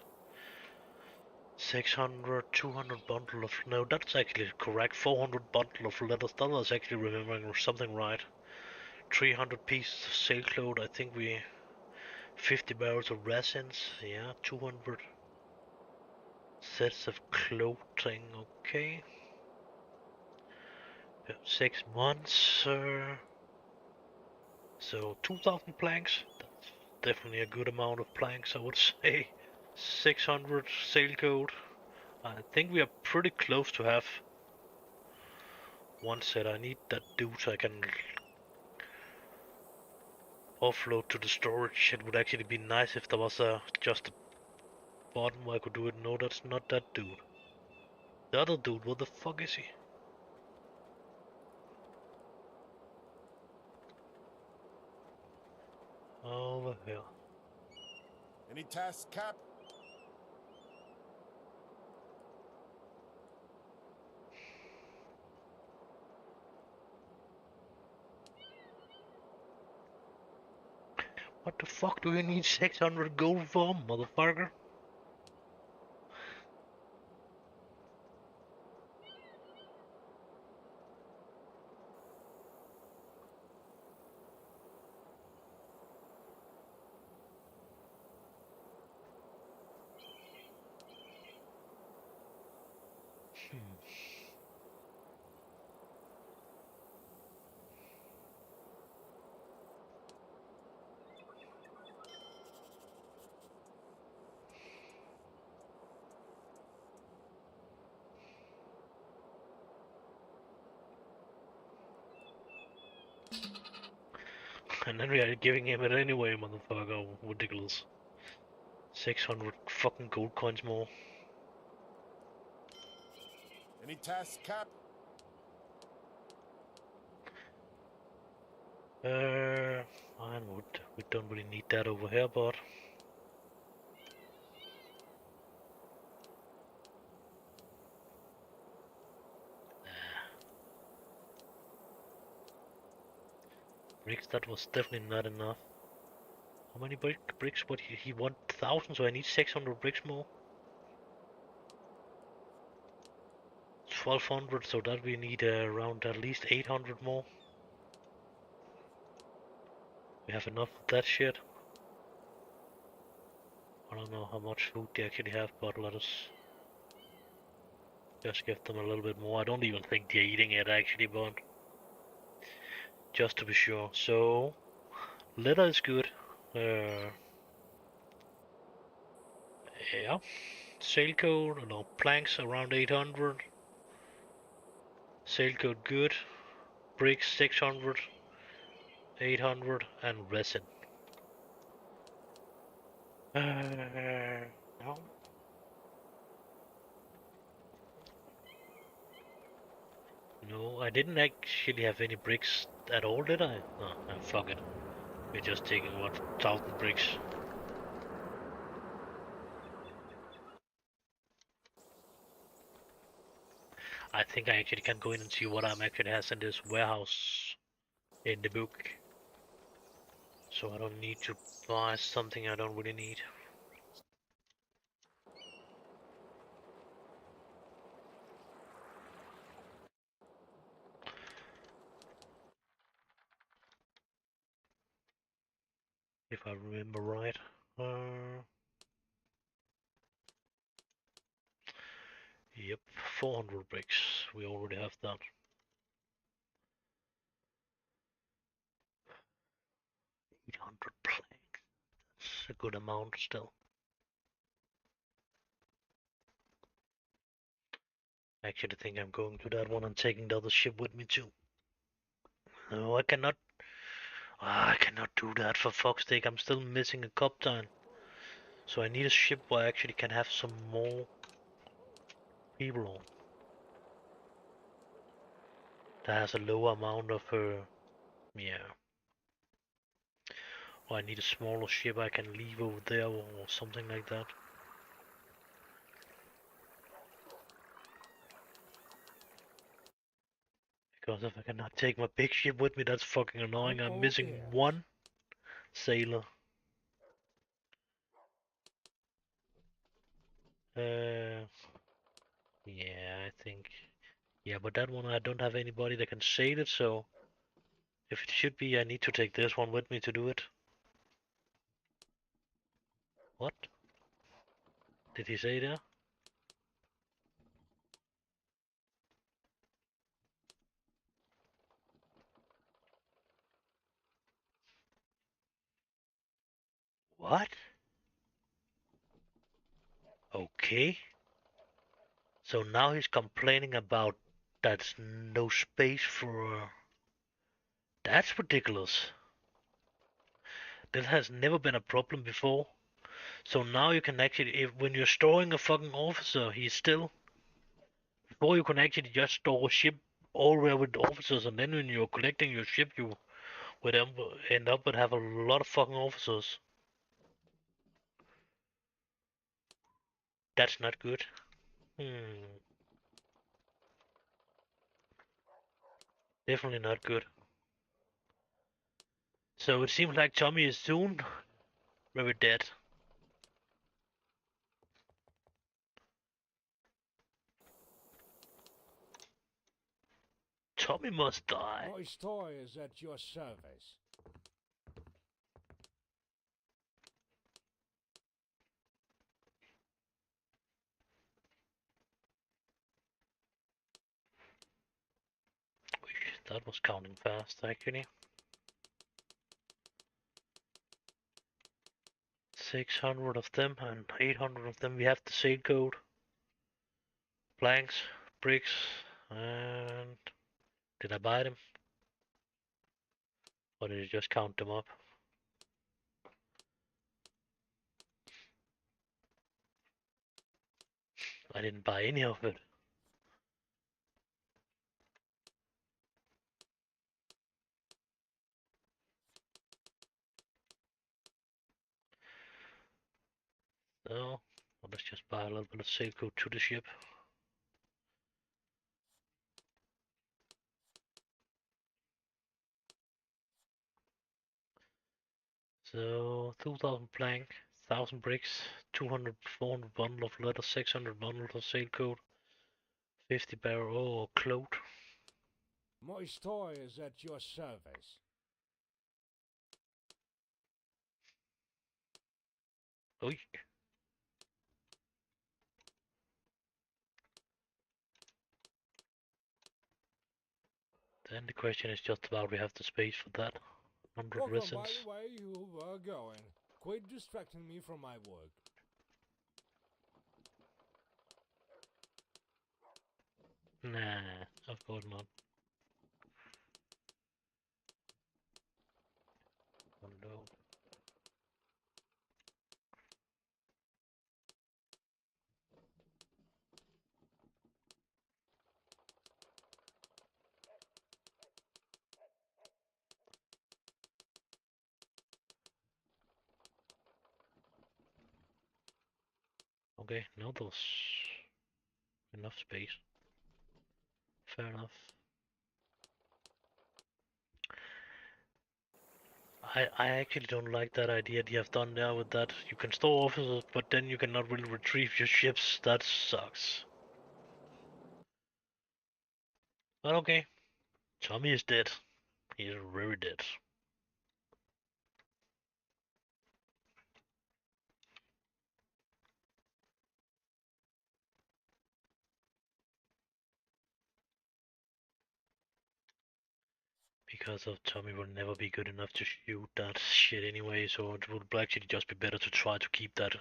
600, 200 bundle of, no, that's actually correct, 400 bundle of letters, that was actually remembering something right. 300 pieces of sailcloth, I think 50 barrels of resins, yeah, 200 sets of clothing, okay. Yeah, 6 months, so 2000 planks, that's definitely a good amount of planks, I would say. 600 sailcoat. I think we are pretty close to have one set. I need that dude so I can offload to the storage. It would actually be nice if there was just a button where I could do it. No, that's not that dude. The other dude, what the fuck is he? Over here. Any tasks, Cap? What the fuck do you need 600 gold for, motherfucker? And then we are giving him it anyway, motherfucker. Ridiculous. 600 fucking gold coins more. Any tasks, Cap? Ironwood. We don't really need that over here, but Bricks, that was definitely not enough. How many bricks? What he want 1,000, so I need 600 bricks more. 1,200, so that we need around at least 800 more. We have enough of that shit. I don't know how much food they actually have, but let us just give them a little bit more. I don't even think they're eating it actually, but just to be sure. So, leather is good. Yeah. Sail code, no, planks around 800. Sail code good. Bricks 600, 800, and resin. No. No, I didn't actually have any bricks at all, did I? No, fuck it. We're just taking 1,000 bricks. I think I actually can go in and see what I'm actually has in this warehouse in the book. So I don't need to buy something I don't really need. If I remember right. Yep, 400 bricks. We already have that. 800 planks. That's a good amount still. I actually think I'm going to that one and taking the other ship with me too. No, I cannot. I cannot do that for fuck's sake. I'm still missing a captain. So I need a ship where I actually can have some more people on. That has a lower amount of yeah. Or I need a smaller ship I can leave over there or something like that. Because if I cannot take my big ship with me, that's fucking annoying. I'm missing one sailor. Yeah, I think. Yeah, but that one I don't have anybody that can sail it, so if it should be, I need to take this one with me to do it. What? Did he say there? What? Okay. So now he's complaining about that's no space for. That's ridiculous. That has never been a problem before. So now you can actually, if when you're storing a fucking officer, he's still. Before you can actually just store a ship all the way with officers, and then when you're collecting your ship, you would end up with have a lot of fucking officers. That's not good. Definitely not good. So it seems like Tommy is soon very dead. Tommy must die. My store is at your service. That was counting fast, actually. 600 of them and 800 of them. We have the same code. Planks, bricks, and did I buy them? Or did I just count them up? I didn't buy any of it. So, well, let's just buy a little bit of safe code to the ship. So 2,000 plank, 1,000 bricks, 200, 400 bundle of leather, 600 bundles of sail coat, 50 barrel or cloth. My store is at your service. Oi. Then the question is just about we have the space for that. 100 Welcome by resins. the way you were going. Quit distracting me from my work. Nah, of course not. Oh no. Okay, now there's enough space. Fair enough. I actually don't like that idea they have done there with that. You can store officers, but then you cannot really retrieve your ships. That sucks. But okay, Tommy is dead. He is very dead. Because of Tommy will never be good enough to shoot that shit anyway, so it would actually just be better to try to keep that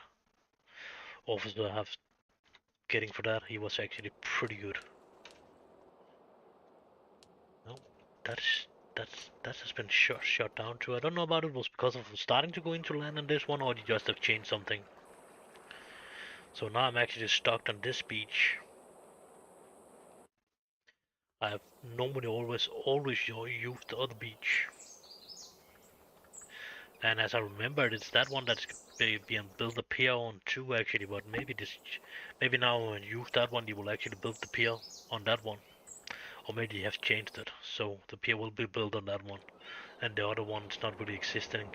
officer have getting for that. He was actually pretty good. No, that has been shut down too. I don't know about it was because of starting to go into land on this one, or they just have changed something. So now I'm actually stuck on this beach. I have normally always used the other beach. And as I remembered, it's that one that's being built the pier on too, actually. But maybe now when you use that one, you will actually build the pier on that one, or maybe you have changed it, so the pier will be built on that one, and the other one's not really exist anymore.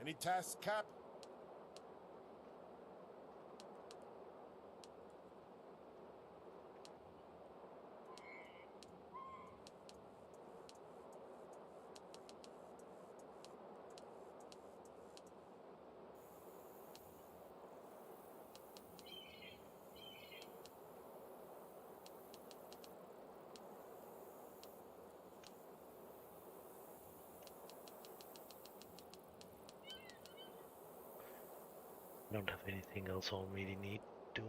Any tasks, Cap? I don't have anything else I really need, do I?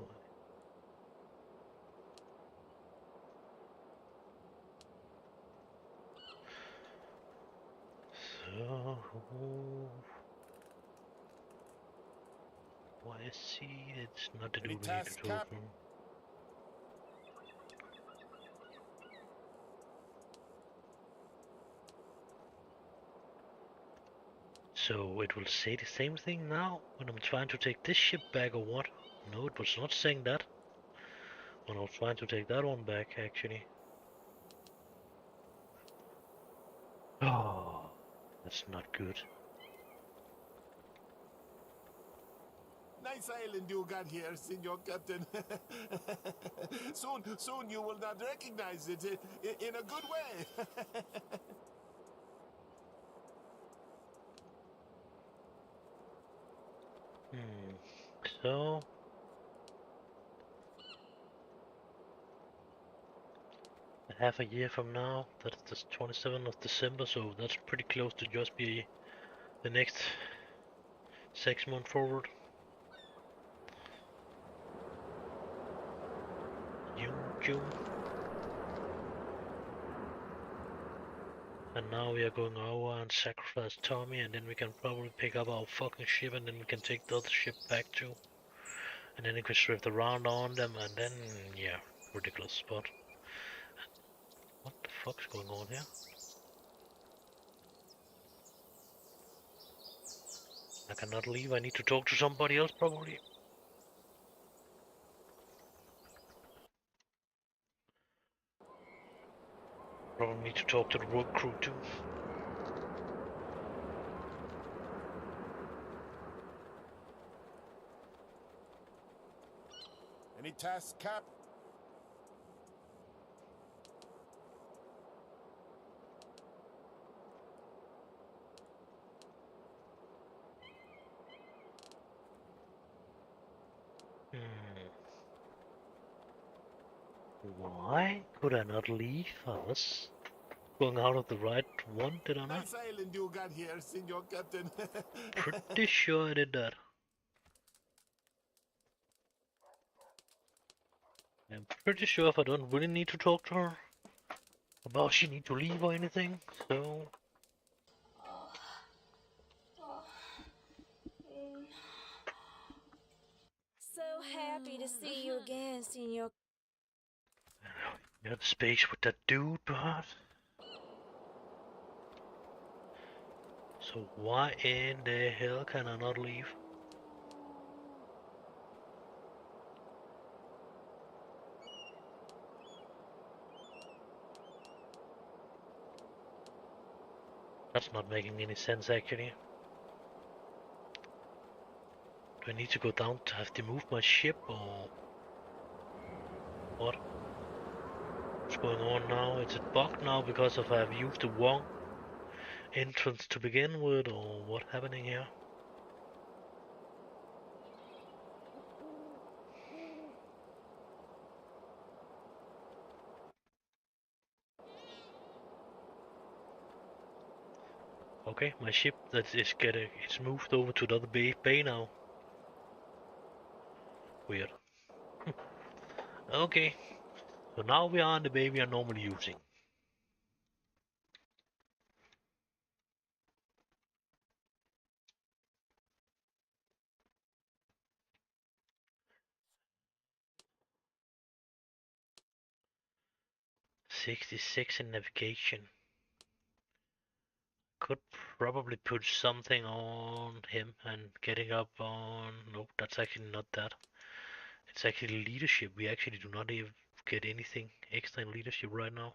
So, why is see it's not the Any dude we need tasks, to Cap? open. So it will say the same thing now when I'm trying to take this ship back or what? No, it was not saying that when I was trying to take that one back actually. Oh, that's not good. Nice island you got here, Senor Captain. soon you will not recognize it in a good way. So half a year from now, that's the 27th of December, so that's pretty close to just be the next 6 months forward. June. And now we are going over and sacrifice Tommy, and then we can probably pick up our fucking ship, and then we can take the other ship back too. And then we can drift around on them, and then, yeah, ridiculous spot. fuck's going on here? I cannot leave. I need to talk to somebody else, probably. Probably need to talk to the road crew too. Any tasks, Cap? Why could I not leave? I was going out of the right one, did I not? Nice island you got here, Senor Captain. Pretty sure I did that. I'm pretty sure if I don't really need to talk to her about she need to leave or anything, so So happy to see you again, Senor. you have space with that dude, perhaps? So why in the hell can I not leave? That's not making any sense actually. Do I need to go down to have to move my ship or what? What's going on now? Is it bugged now because of I've used the wrong entrance to begin with, or what happening here? Okay, my ship that is getting it's moved over to the other bay now. Weird. Okay, so now we are in the bay we are normally using. '66 in navigation. Could probably put something on him and getting up on. Nope, that's actually not that. It's actually leadership. We actually do not even get anything extra in leadership right now.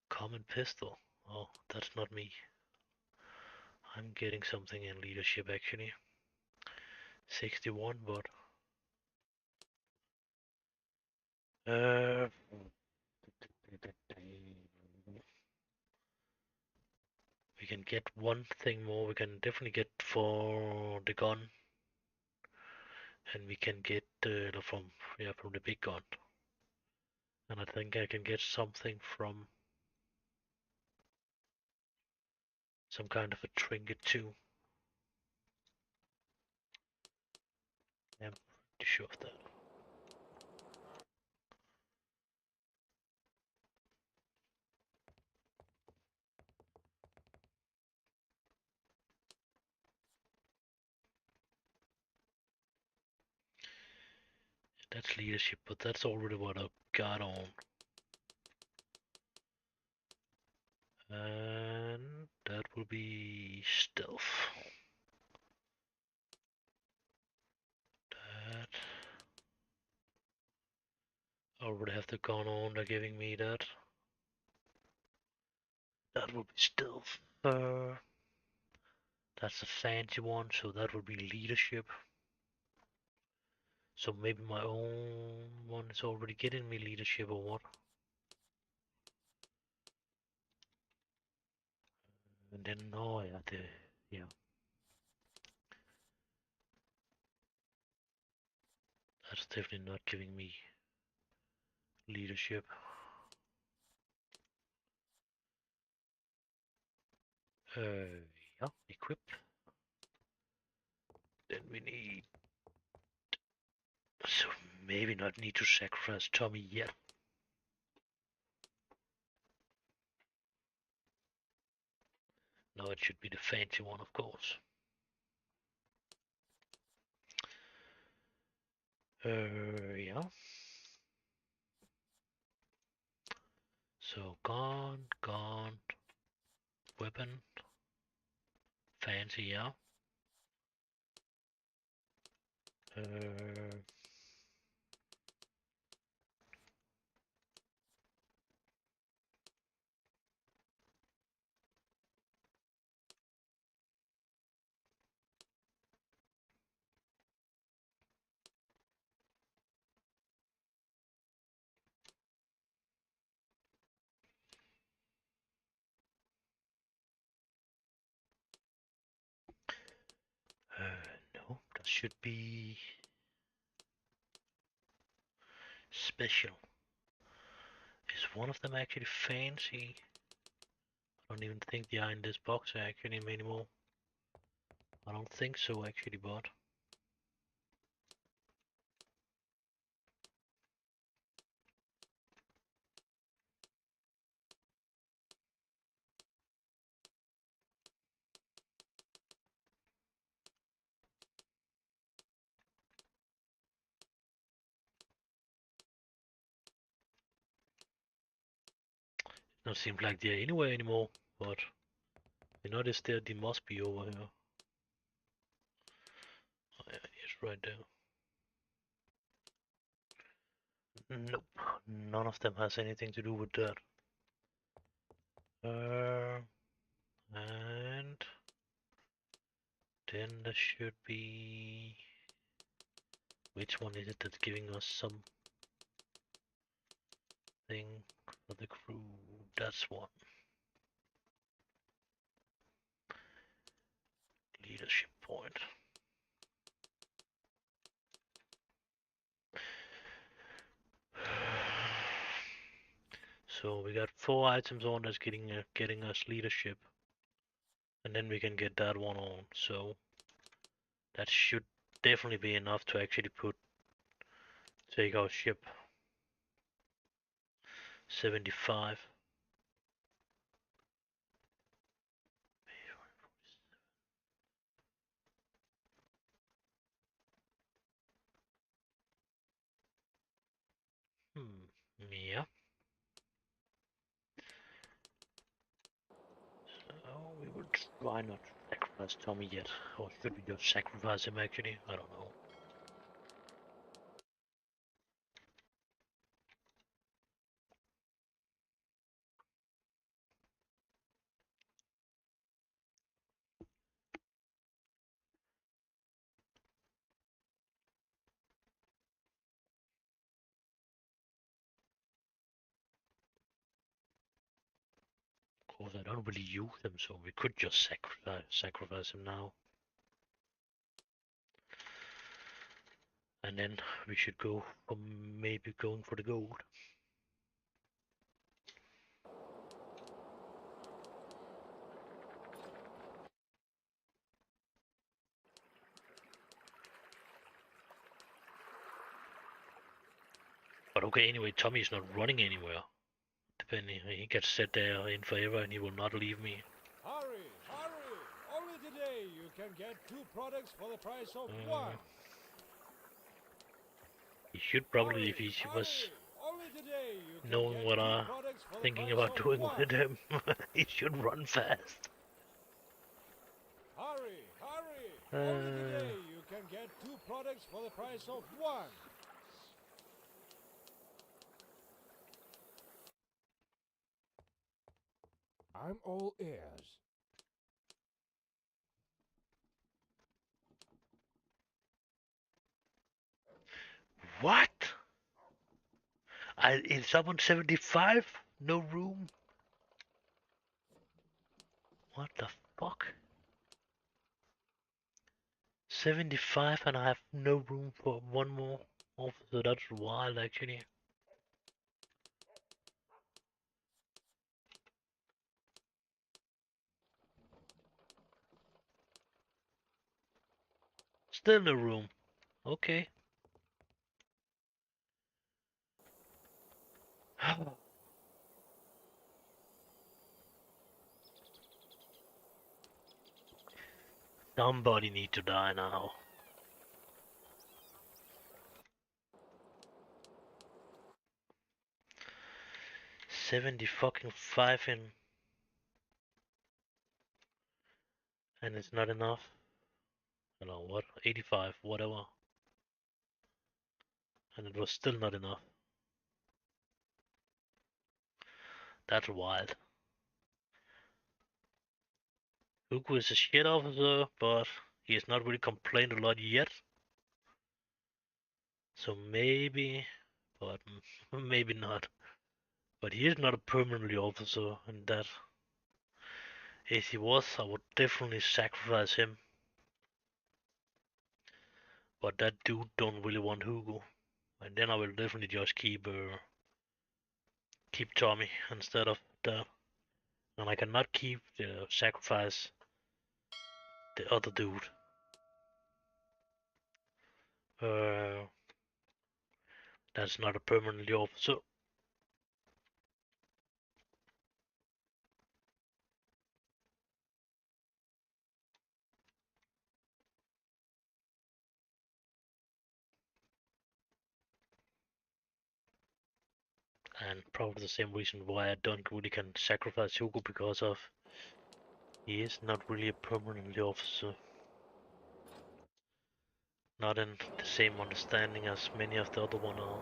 Common pistol. Oh, that's not me. I'm getting something in leadership actually. 61, but we can get one thing more. We can definitely get for the gun, and we can get from the big gun. And I think I can get something from some kind of a trinket too. I'm pretty sure of that. That's leadership, but that's already what I got on. And that will be stealth. That I already have the gun on, they're giving me that. That will be stealth. That's a fancy one, so that would be leadership. So maybe my own one is already getting me leadership or what? And then no, I have to, yeah. That's definitely not giving me leadership. Yeah, equip. Then we need, so maybe not need to sacrifice Tommy yet. No, it should be the fancy one, of course. Yeah. So gone. Weapon. Fancy, yeah. No, that should be special. Is one of them actually fancy? I don't even think they are in this box actually anymore. I don't think so actually, but it don't seem like they're anywhere anymore. But you notice there they must be over here. Oh, yeah, it's right there. Nope, none of them has anything to do with that. And then there should be. Which one is it that's giving us something for the crew? That's one. Leadership point. So we got 4 items on that's getting us leadership, and then we can get that one on. So that should definitely be enough to actually take our ship. 75. Yeah. So we would try not to sacrifice Tommy yet, or should we just sacrifice him actually? I don't know. Of course, I don't really use them, so we could just sacrifice him now. And then we should go for maybe going for the gold. But okay, anyway, Tommy's not running anywhere. Depending, he gets set there in forever and he will not leave me. Hurry, hurry! Only today you can get 2 products for the price of 1. He should probably, Hurry, if he hurry! was Only today you can knowing get what 2 I'm products for the thinking price about of doing 1. with him, he should run fast. Hurry, hurry! Only today you can get 2 products for the price of 1. I'm all ears. What? It's up on 75? No room? What the fuck? 75 and I have no room for one more officer. That's wild actually. Still no room. Okay. Somebody need to die now. 70 fucking 5 in, and it's not enough. I don't know what, 85, whatever. And it was still not enough. That's wild. Hugo is a shit officer, but he has not really complained a lot yet. So maybe, but maybe not. But he is not a permanently officer, and that if he was, I would definitely sacrifice him. But that dude don't really want Hugo, and then I will definitely just keep Tommy instead of that. And I cannot keep the sacrifice the other dude. Uh, that's not a permanently officer. And probably the same reason why I don't really can sacrifice Hugo, because of he is not really a permanently officer. Not in the same understanding as many of the other one are.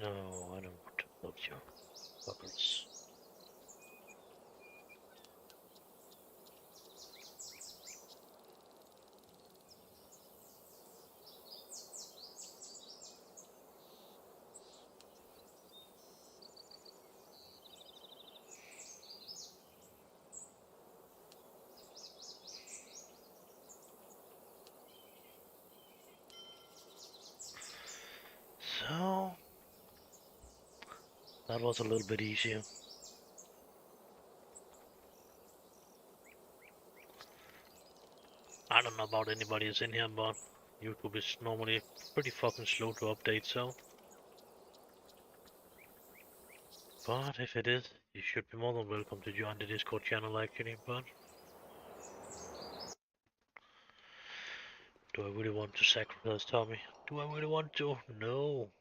No, I don't want to love you, fuckers. So that was a little bit easier. I don't know about anybody who's in here, but YouTube is normally pretty fucking slow to update, so. But if it is, you should be more than welcome to join the Discord channel actually, but. Do I really want to sacrifice Tommy? Do I really want to? No.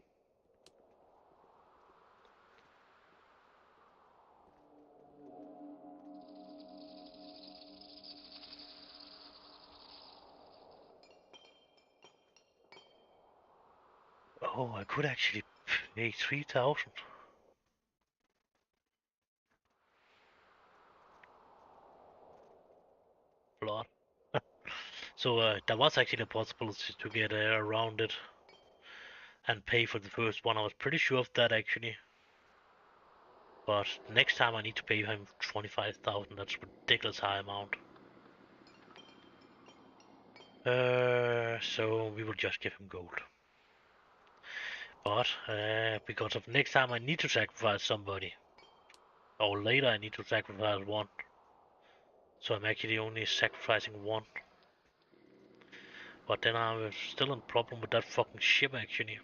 Oh, I could actually pay 3,000. Blood. So there was actually a possibility to get around it and pay for the first one. I was pretty sure of that actually. But next time I need to pay him 25,000. That's a ridiculous high amount. So we will just give him gold. But because of next time I need to sacrifice somebody, or later I need to sacrifice one. So I'm actually only sacrificing one. But then I'm still in problem with that fucking ship actually.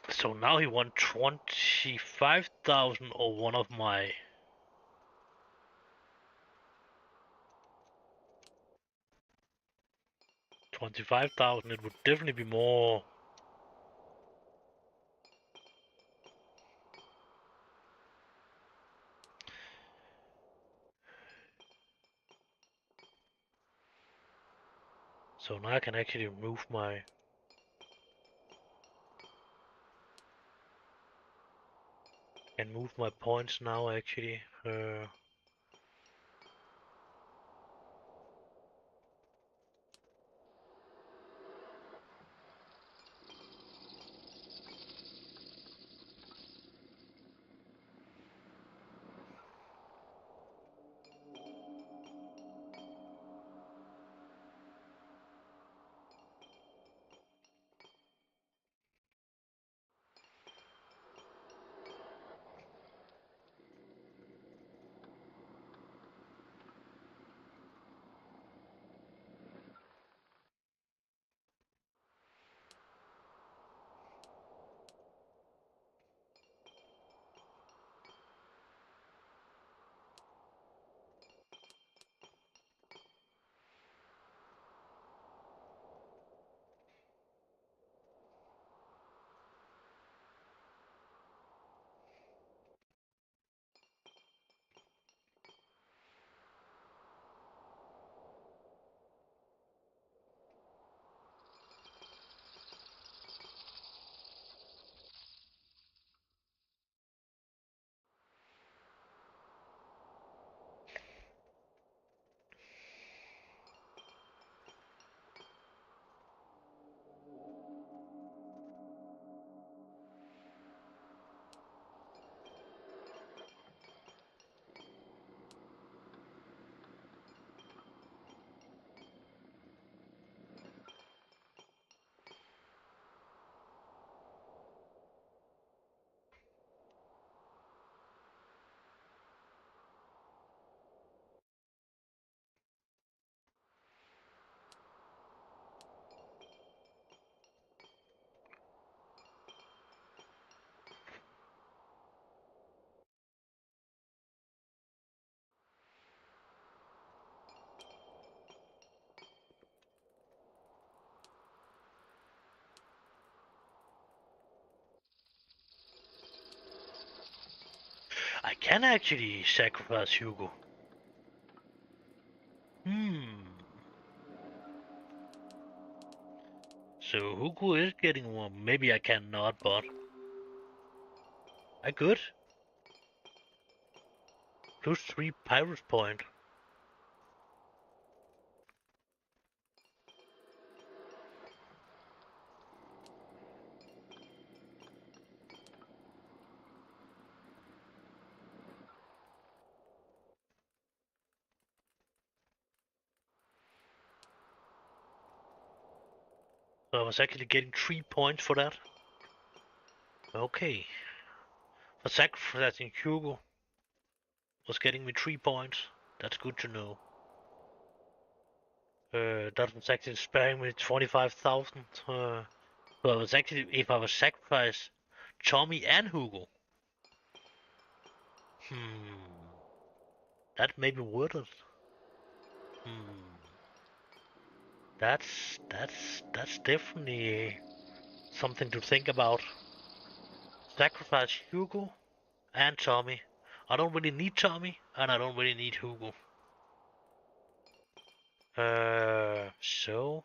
So now he won 25,000 or one of my 25,000. It would definitely be more. So now I can actually move my... and move my points now actually. I can actually sacrifice Hugo. So Hugo is getting one. Maybe I cannot, but I could. Plus 3 pirate point. So I was actually getting 3 points for that. Okay. For sacrificing Hugo was getting me 3 points. That's good to know. That was actually sparing me 25,000. So I was actually, if I was sacrifice Tommy and Hugo. That may be worth it. That's definitely something to think about. Sacrifice Hugo and Tommy. I don't really need Tommy, and I don't really need Hugo. So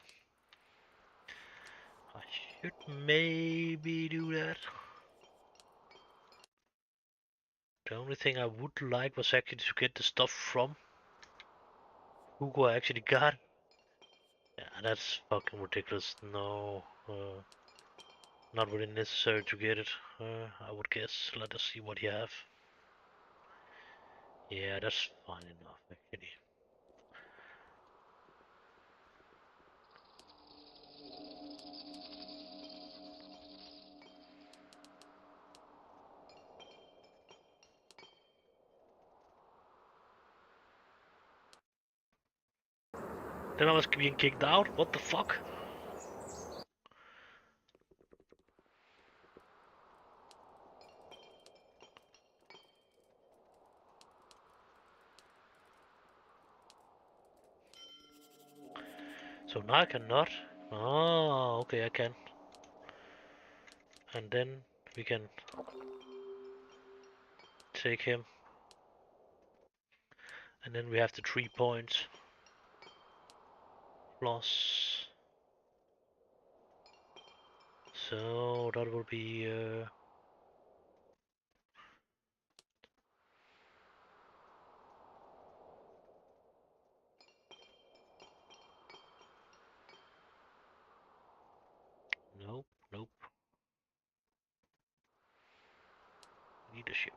I should maybe do that. The only thing I would like was actually to get the stuff from Hugo I actually got. Yeah, that's fucking ridiculous. No, not really necessary to get it, I would guess. Let us see what you have. Yeah, that's fine enough, actually. Then I was being kicked out? What the fuck? So now I cannot? Oh, okay, I can. And then we can take him. And then we have the 3 points. Plus So that will be nope, nope. Leadership.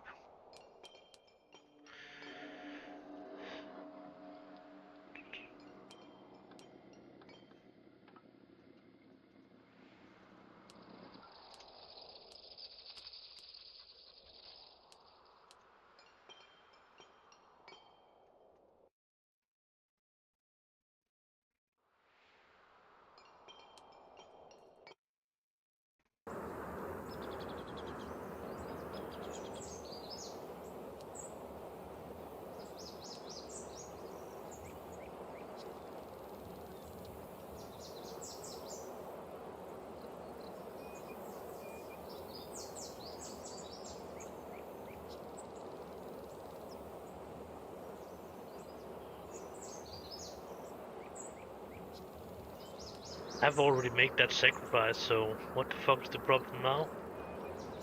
I've already made that sacrifice, so what the fuck is the problem now?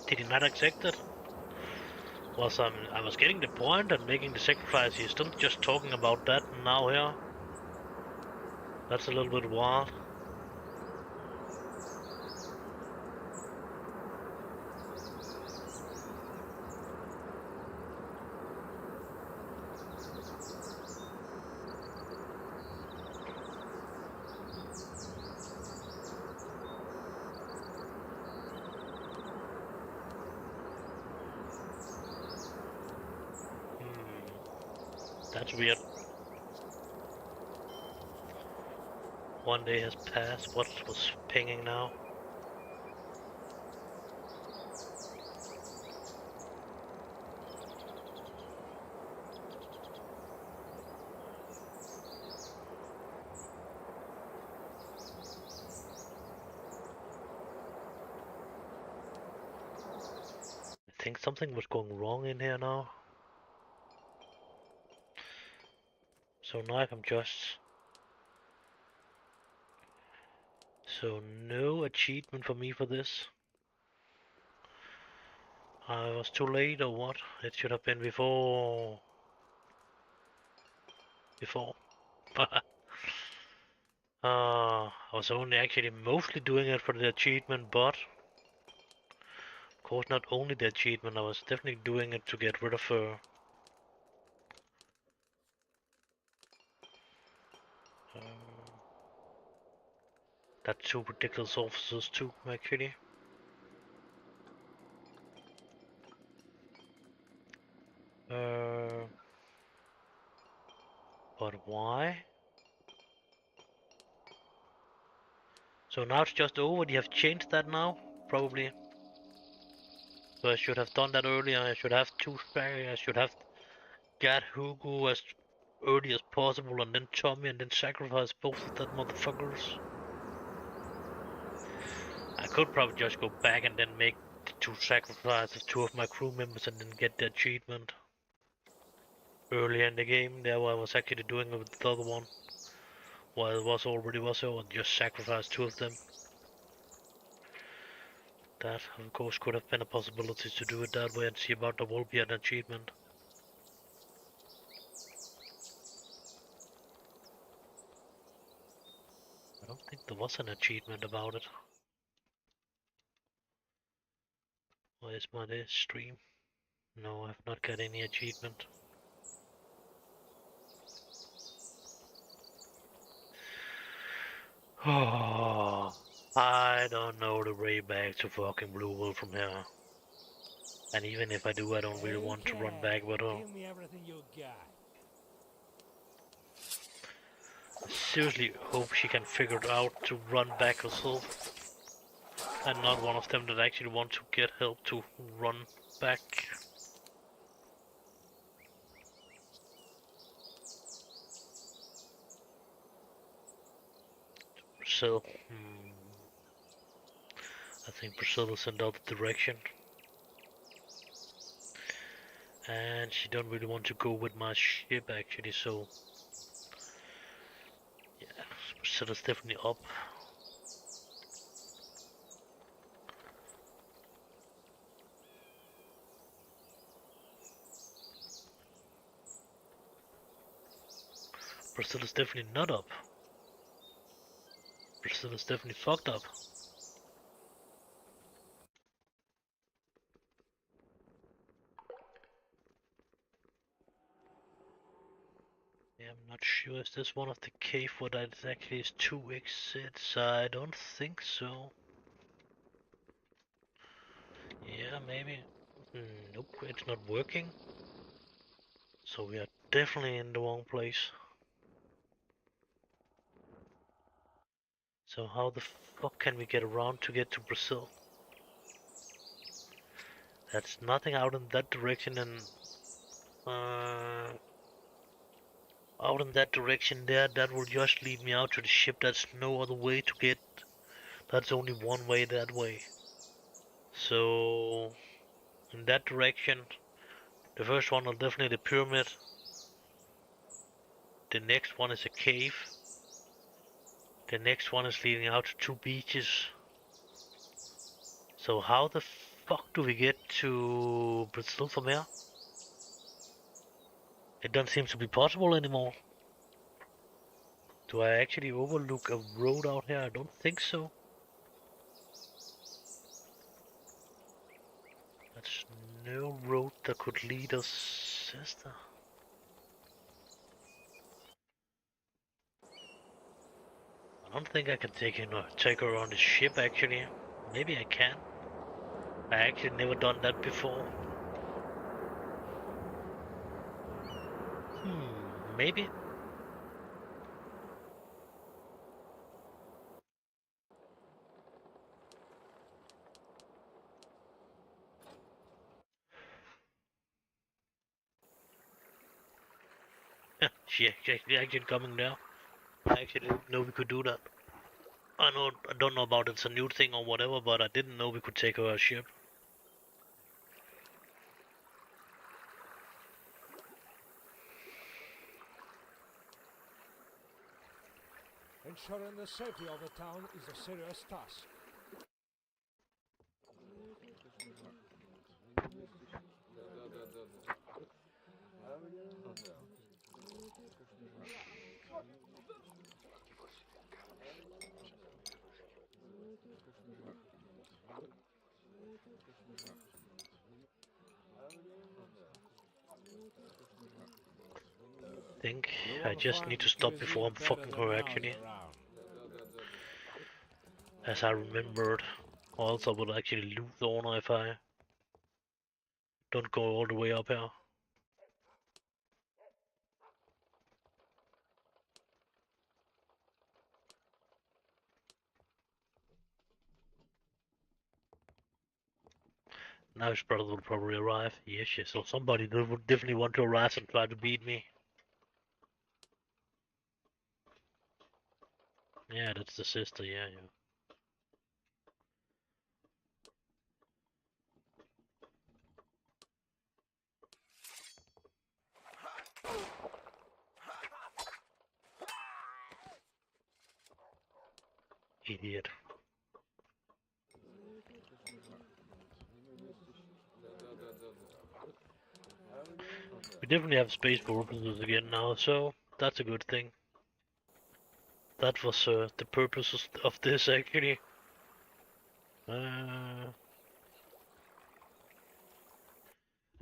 Did he not accept it? I was getting the point and making the sacrifice. He's still just talking about that now here. That's a little bit wild. That's weird. One day has passed. What was pinging now? I think something was going wrong in here now. So now I can just... So no achievement for me for this. I was too late or what? It should have been before. I was only actually mostly doing it for the achievement, but of course not only the achievement, I was definitely doing it to get rid of that two ridiculous officers too, actually. But why? So now it's just over. They have changed that now, probably. So I should have done that earlier. I should have I should have got Hugo as early as possible, and then Tommy, and then sacrifice both of that motherfuckers. I could probably just go back and then make the two sacrifices of two of my crew members, and then get the achievement earlier in the game. There, I was actually doing it with the other one, while it was already over, and just sacrifice two of them. That, of course, could have been a possibility to do it that way and see about there will be an achievement. I don't think there was an achievement about it. Where's my stream? No, I've not got any achievement. Oh, I don't know the way back to fucking Blue Wolf from here. And even if I do, I don't really want to run back with her. Give me everything you got. I seriously hope she can figure it out to run back herself. I'm not one of them that actually want to get help to run back. Brazil. I think Brazil is in the other direction. And she don't really want to go with my ship actually, so... Yeah, Brazil is definitely up. Brazil is definitely not up. Brazil is definitely fucked up. Yeah, I'm not sure. Is this one of the cave where that actually is 2 exits? I don't think so. Yeah, maybe. Nope, it's not working. So we are definitely in the wrong place. So how the fuck can we get around to get to Brazil? That's nothing out in that direction, and out in that direction there, that will just lead me out to the ship. That's no other way to get. That's only one way that way. So in that direction, the first one is definitely the pyramid. The next one is a cave. The next one is leading out to 2 beaches. So how the fuck do we get to Brazil from here? It doesn't seem to be possible anymore. Do I actually overlook a road out here? I don't think so. That's no road that could lead us, sister. I don't think I can take her on the ship actually. Maybe I can. I actually never done that before. Maybe. She actually coming now. I actually didn't know we could do that. I don't know about it's a new thing or whatever, but I didn't know we could take her a ship. Ensuring the safety of the town is a serious task. I think You I will just find need to stop Gizzy before I'm better fucking than her ours actually. around. As I remembered. Or else I would actually lose the honor if I don't go all the way up here. Now his brother will probably arrive. Yes, yes. So somebody would definitely want to arise and try to beat me. Yeah, that's the sister, yeah. Idiot. We definitely have space for weapons again now, so that's a good thing. That was the purpose of this actually. And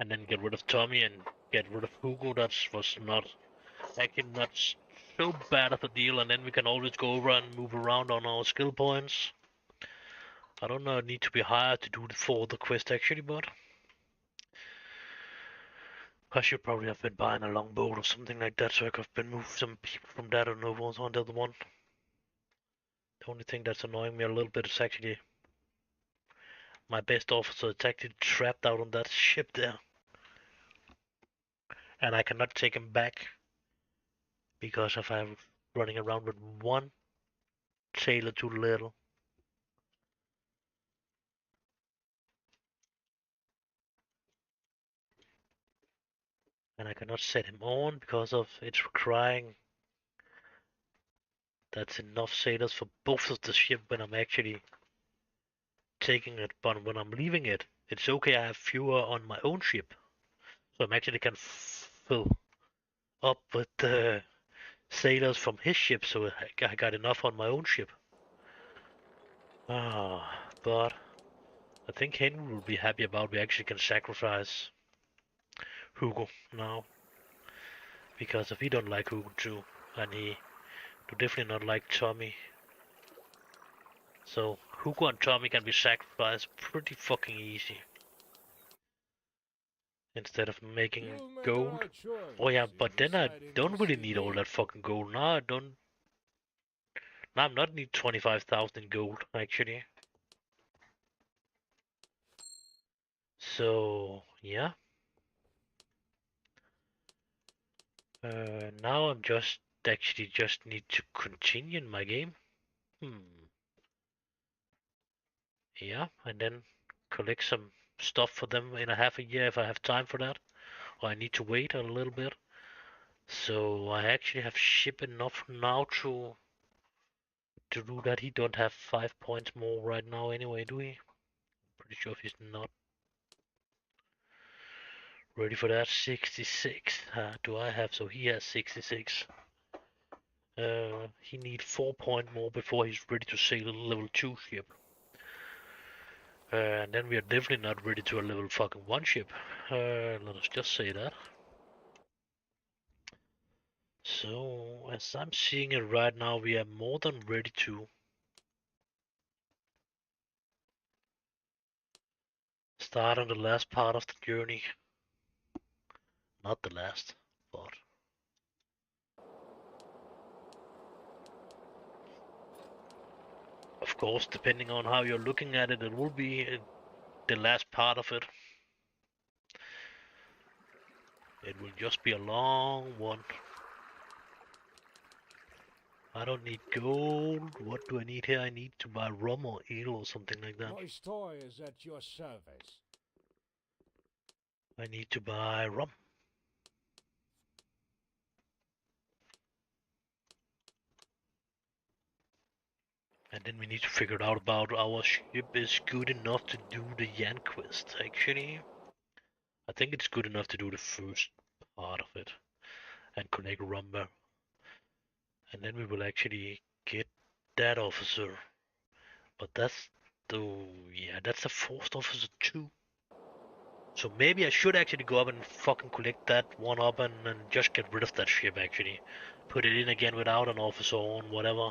then get rid of Tommy and get rid of Hugo. That was not actually not so bad of a deal, and then we can always go over and move around on our skill points. I don't know, I need to be higher to do for the quest actually, but I should probably have been buying a longboat or something like that so I could have been moved some people from that and over on the other one. The only thing that's annoying me a little bit is actually my best officer is actually trapped out on that ship there. And I cannot take him back because if I'm running around with one sailor too little. And I cannot set him on because of it's requiring that's enough sailors for both of the ship when I'm actually taking it, but when I'm leaving it, it's okay I have fewer on my own ship. So I actually can fill up with sailors from his ship, so I got enough on my own ship. But I think Henry will be happy about we actually can sacrifice Hugo now. Because if he don't like Hugo too, and he do definitely not like Tommy. So Hugo and Tommy can be sacrificed pretty fucking easy. Instead of making You'll make the gold. right choice Oh yeah, if but you then I decide in don't to really see need all me. that fucking gold. Now I don't. Now I'm not need 25,000 gold actually. So yeah. Now I'm just actually just need to continue in my game. Yeah, and then collect some stuff for them in a half a year if I have time for that. Or I need to wait a little bit. So I actually have ship enough now to do that. He don't have 5 points more right now anyway, do he? Pretty sure if he's not ready for that. 66 do I have, so he has 66. He needs 4 points more before he's ready to sail a level 2 ship. And then we are definitely not ready to a level fucking 1 ship. Let us just say that. So, as I'm seeing it right now, we are more than ready to start on the last part of the journey. Not the last, but of course, depending on how you're looking at it, it will be the last part of it. It will just be a long one. I don't need gold. What do I need here? I need to buy rum or ale or something like that. My store is at your service. I need to buy rum. And then we need to figure out about our ship is good enough to do the Yan quest, actually. I think it's good enough to do the first part of it and collect rumber. And then we will actually get that officer. But that's that's the fourth officer too. So maybe I should actually go up and fucking collect that one up and just get rid of that ship actually. Put it in again without an officer on, whatever.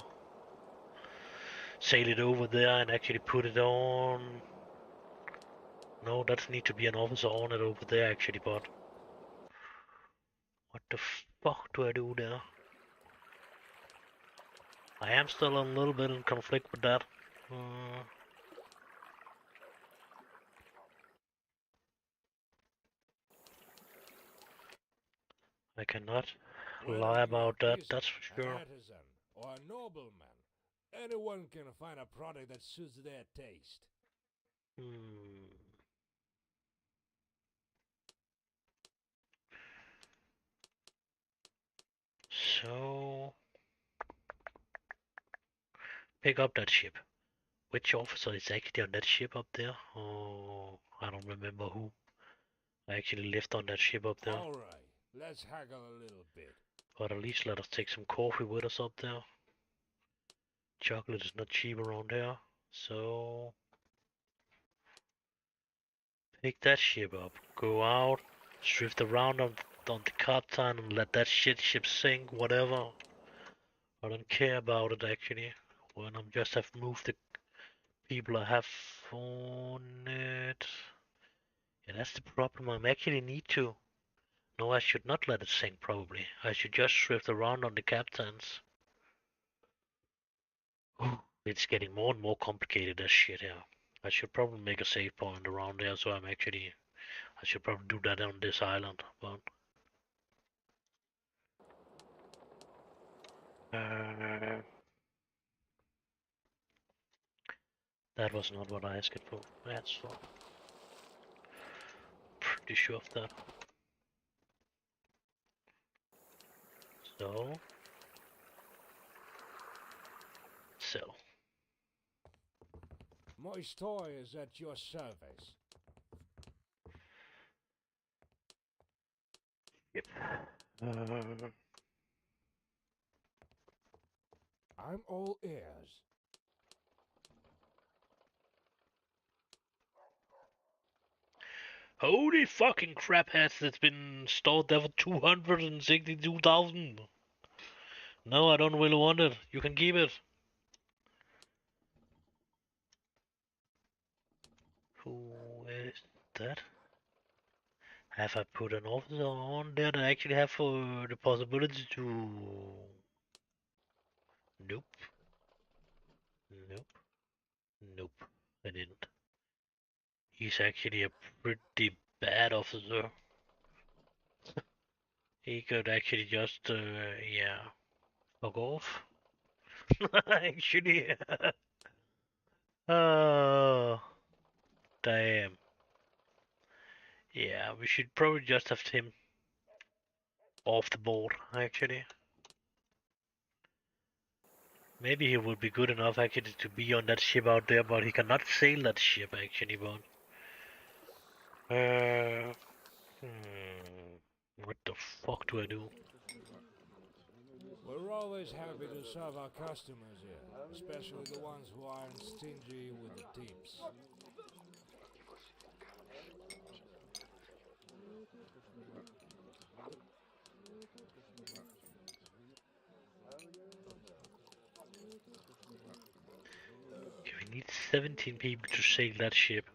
Sail it over there and actually put it on. No, that need to be an officer on it over there actually, but what the fuck do I do there? I am still a little bit in conflict with that. I cannot Whether lie you about a that, peasant, that's for an sure. artisan, or a nobleman, anyone can find a product that suits their taste. So, pick up that ship. Which officer is actually on that ship up there? Oh, I don't remember who. I actually lived on that ship up there. Alright, let's haggle a little bit. But at least let us take some coffee with us up there. Chocolate is not cheap around here, so pick that ship up. Go out, drift around on the Captain and let that ship sink, whatever. I don't care about it actually. When I just have moved the people I have on it. Yeah, that's the problem. I actually need to. No, I should not let it sink probably. I should just drift around on the captains. It's getting more and more complicated as shit here. I should probably make a save point around there so I'm actually I should probably do that on this island, but that was not what I asked for. That's for pretty sure of that. So sell. My store is at your service. Yep. I'm all ears. Holy fucking crap hats, it's been stored there for 262,000. No, I don't really want it. You can keep it. Who is that? Have I put an officer on there that I actually have for the possibility to... Nope. Nope. Nope. I didn't. He's actually a pretty bad officer. He could actually just, yeah, fuck off. Actually, oh, damn. Yeah, we should probably just have him off the board, actually. Maybe he would be good enough, actually, to be on that ship out there, but he cannot sail that ship, actually, but... What the fuck do I do? We're always happy to serve our customers here, especially the ones who aren't stingy with the tips. Okay, we need 17 people to sail that ship.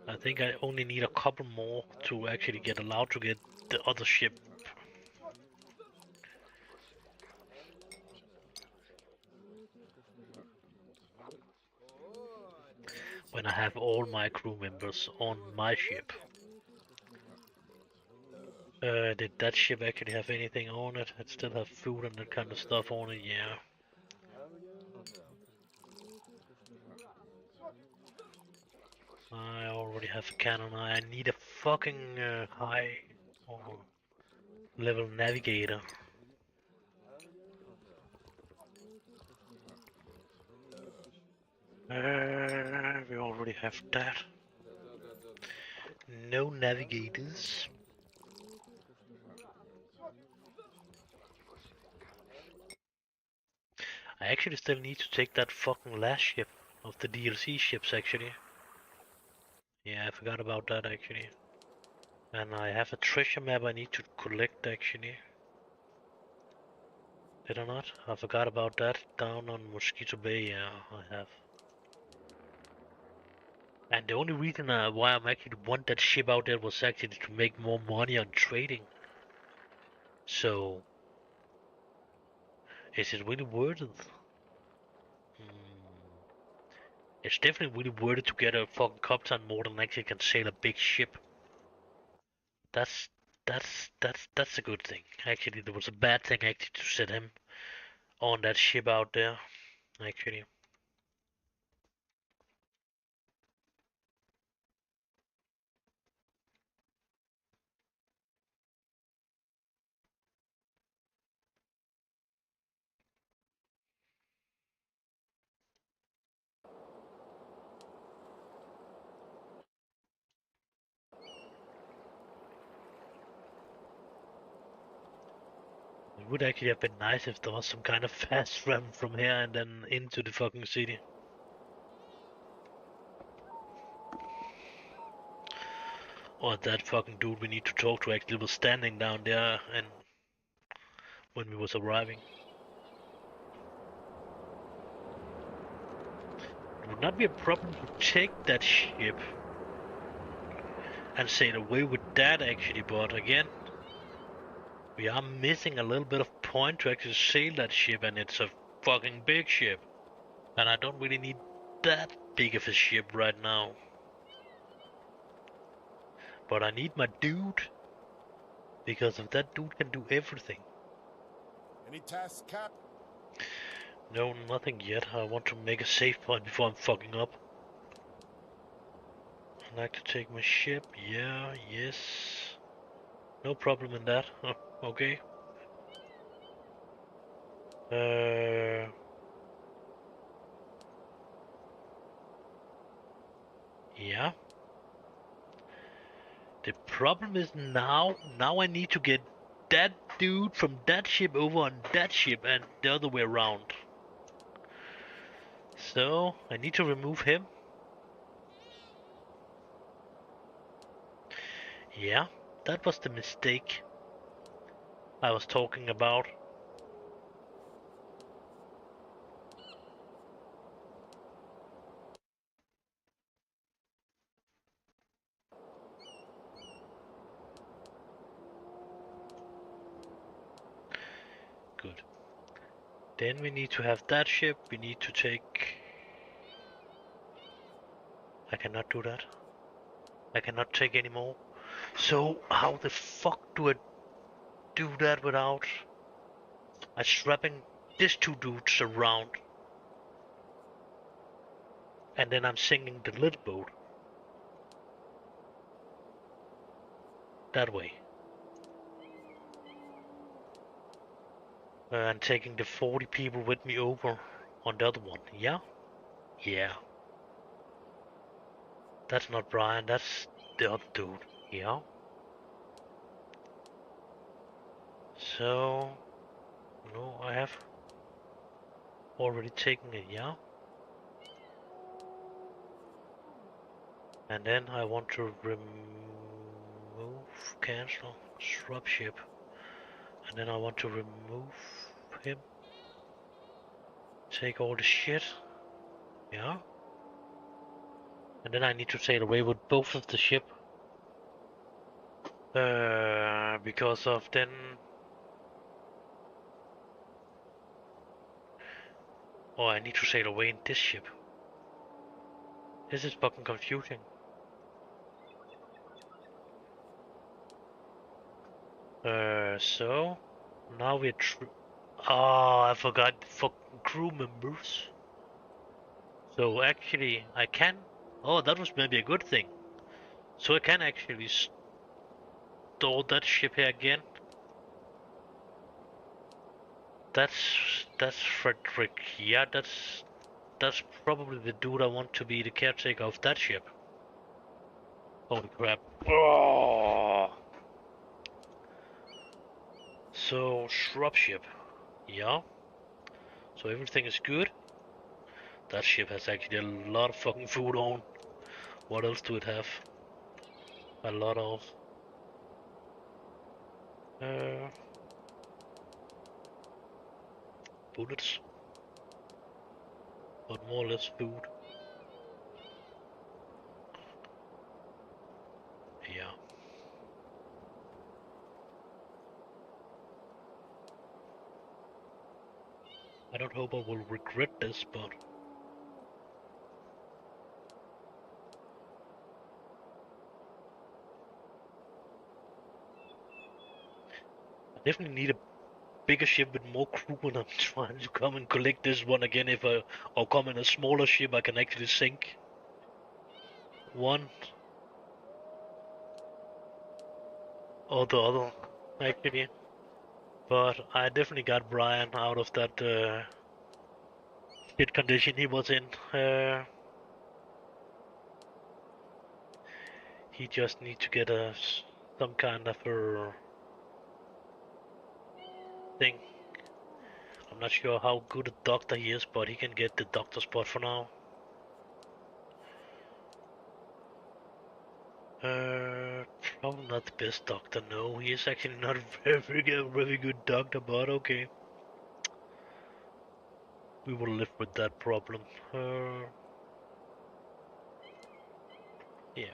I think I only need a couple more to actually get allowed to get the other ship. When I have all my crew members on my ship. Did that ship actually have anything on it? It still have food and that kind of stuff on it, yeah. I already have a cannon. I need a fucking high level navigator. We already have that. No navigators. I actually still need to take that fucking last ship of the DLC ships, actually. Yeah, I forgot about that, actually. And I have a treasure map I need to collect, actually. Did I not? I forgot about that. Down on Mosquito Bay, yeah, I have. And the only reason why I'm actually want that ship out there was actually to make more money on trading. So, is it really worth it? It's definitely really worth it to get a fucking Copton more than actually can sail a big ship. That's that's a good thing. Actually, there was a bad thing actually to set him on that ship out there. Actually. It would actually have been nice if there was some kind of fast run from here and then into the fucking city. Or that fucking dude we need to talk to actually was standing down there and when we was arriving. It would not be a problem to take that ship and sail away with that actually, but again, we are missing a little bit of point to actually sail that ship, and it's a fucking big ship. And I don't really need that big of a ship right now. But I need my dude, because if that dude can do everything. Any tasks, Cap? No, nothing yet. I want to make a save point before I'm fucking up. I'd like to take my ship. Yeah, yes. No problem in that. Okay. Yeah. The problem is now I need to get that dude from that ship over on that ship and the other way around. So I need to remove him. Yeah, that was the mistake I was talking about. Good. Then we need to have that ship. We need to take... I cannot do that. I cannot take any more. So how the fuck do I do that without strapping these two dudes around? And then I'm sinking the little boat. That way. And taking the 40 people with me over on the other one. Yeah? Yeah. That's not Brian, that's the other dude. Yeah. So... No, I have already taken it, yeah? And then I want to remove, cancel, swap ship. And then I want to remove him. Take all the shit. Yeah. And then I need to sail away with both of the ship. Because of then... Oh, I need to sail away in this ship. This is fucking confusing. So... Now we're oh, I forgot the fucking crew members. So actually, I can... Oh, that was maybe a good thing. So I can actually store that ship here again. That's Frederick. Yeah, that's probably the dude I want to be the caretaker of that ship. Holy crap. Oh. So shrub ship. Yeah. So everything is good. That ship has actually a lot of fucking food on. What else do it have? A lot of bullets, but more or less food. Yeah. I don't hope I will regret this, but I definitely need a bigger ship with more crew when I'm trying to come and collect this one again. If I or come in a smaller ship, I can actually sink one or the other, actually. But I definitely got Brian out of that shit condition he was in. He just needs to get some kind of a thing. I'm not sure how good a doctor he is, but he can get the doctor spot for now. Probably not the best doctor, no. He is actually not a very good doctor, but okay. We will live with that problem. Yeah.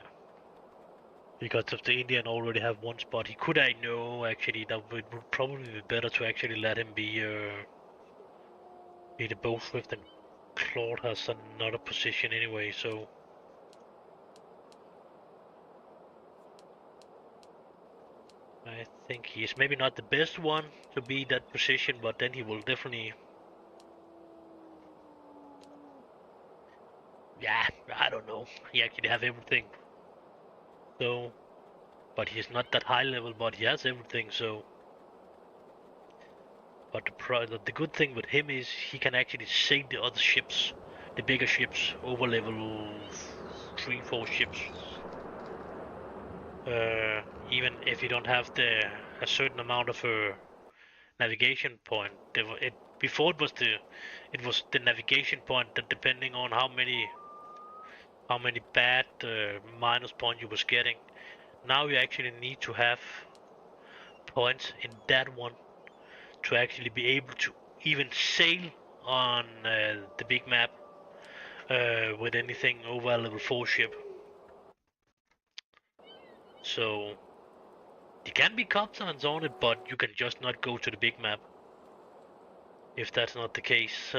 Because if the Indian already have one spot, he could, I know, actually, that would probably be better to actually let him be the Bowswift, and Claude has another position anyway, so... I think he's maybe not the best one to be that position, but then he will definitely... Yeah, I don't know. He actually have everything. So... But he's not that high level, but he has everything, so... But the good thing with him is he can actually sink the other ships, the bigger ships, over level 3-4 ships. Even if you don't have the a certain amount of navigation point. Before it was the navigation point that depending on how many bad minus points you was getting. Now you actually need to have points in that one to actually be able to even sail on the big map with anything over a level 4 ship. So there can be copters on it, but you can just not go to the big map if that's not the case.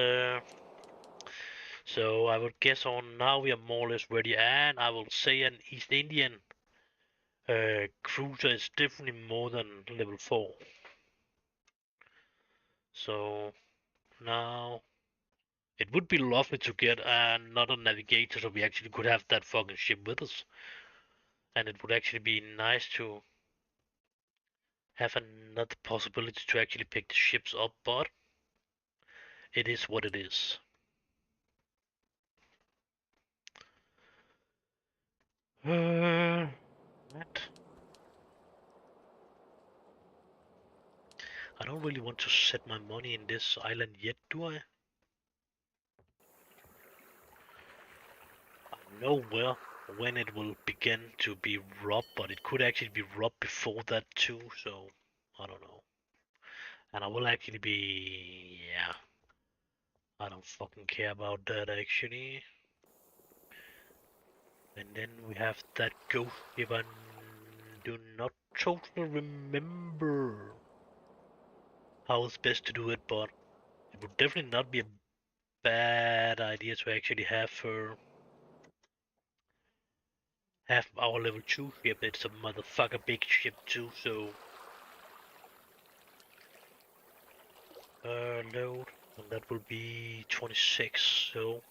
So I would guess on now we are more or less ready, and I will say an East Indian cruiser is definitely more than level 4. So now it would be lovely to get another navigator so we actually could have that fucking ship with us. And it would actually be nice to have another possibility to actually pick the ships up, but it is what it is. Right. I don't really want to set my money in this island yet, do I? I know when it will begin to be robbed, but it could actually be robbed before that too, so I don't know. And I will actually be, yeah, I don't fucking care about that actually. And then we have that ghost ship. I do not totally remember how it's best to do it, but it would definitely not be a bad idea to actually have our level 2 ship. It's a motherfucker big ship too, so load, and that will be 26. So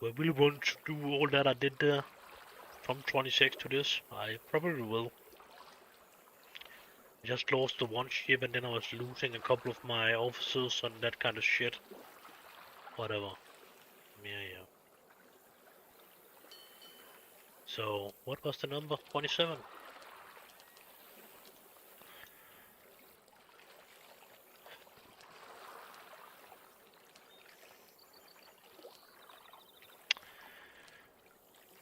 do I really want to do all that I did there from 26 to this? I probably will. I just lost the one ship and then I was losing a couple of my officers and that kind of shit. Whatever. Yeah. So, what was the number? 27?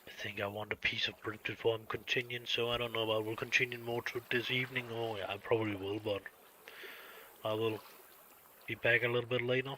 I think I want a piece of bread before I'm continuing, so I don't know if I will continue more to this evening, or yeah, I probably will, but I will be back a little bit later.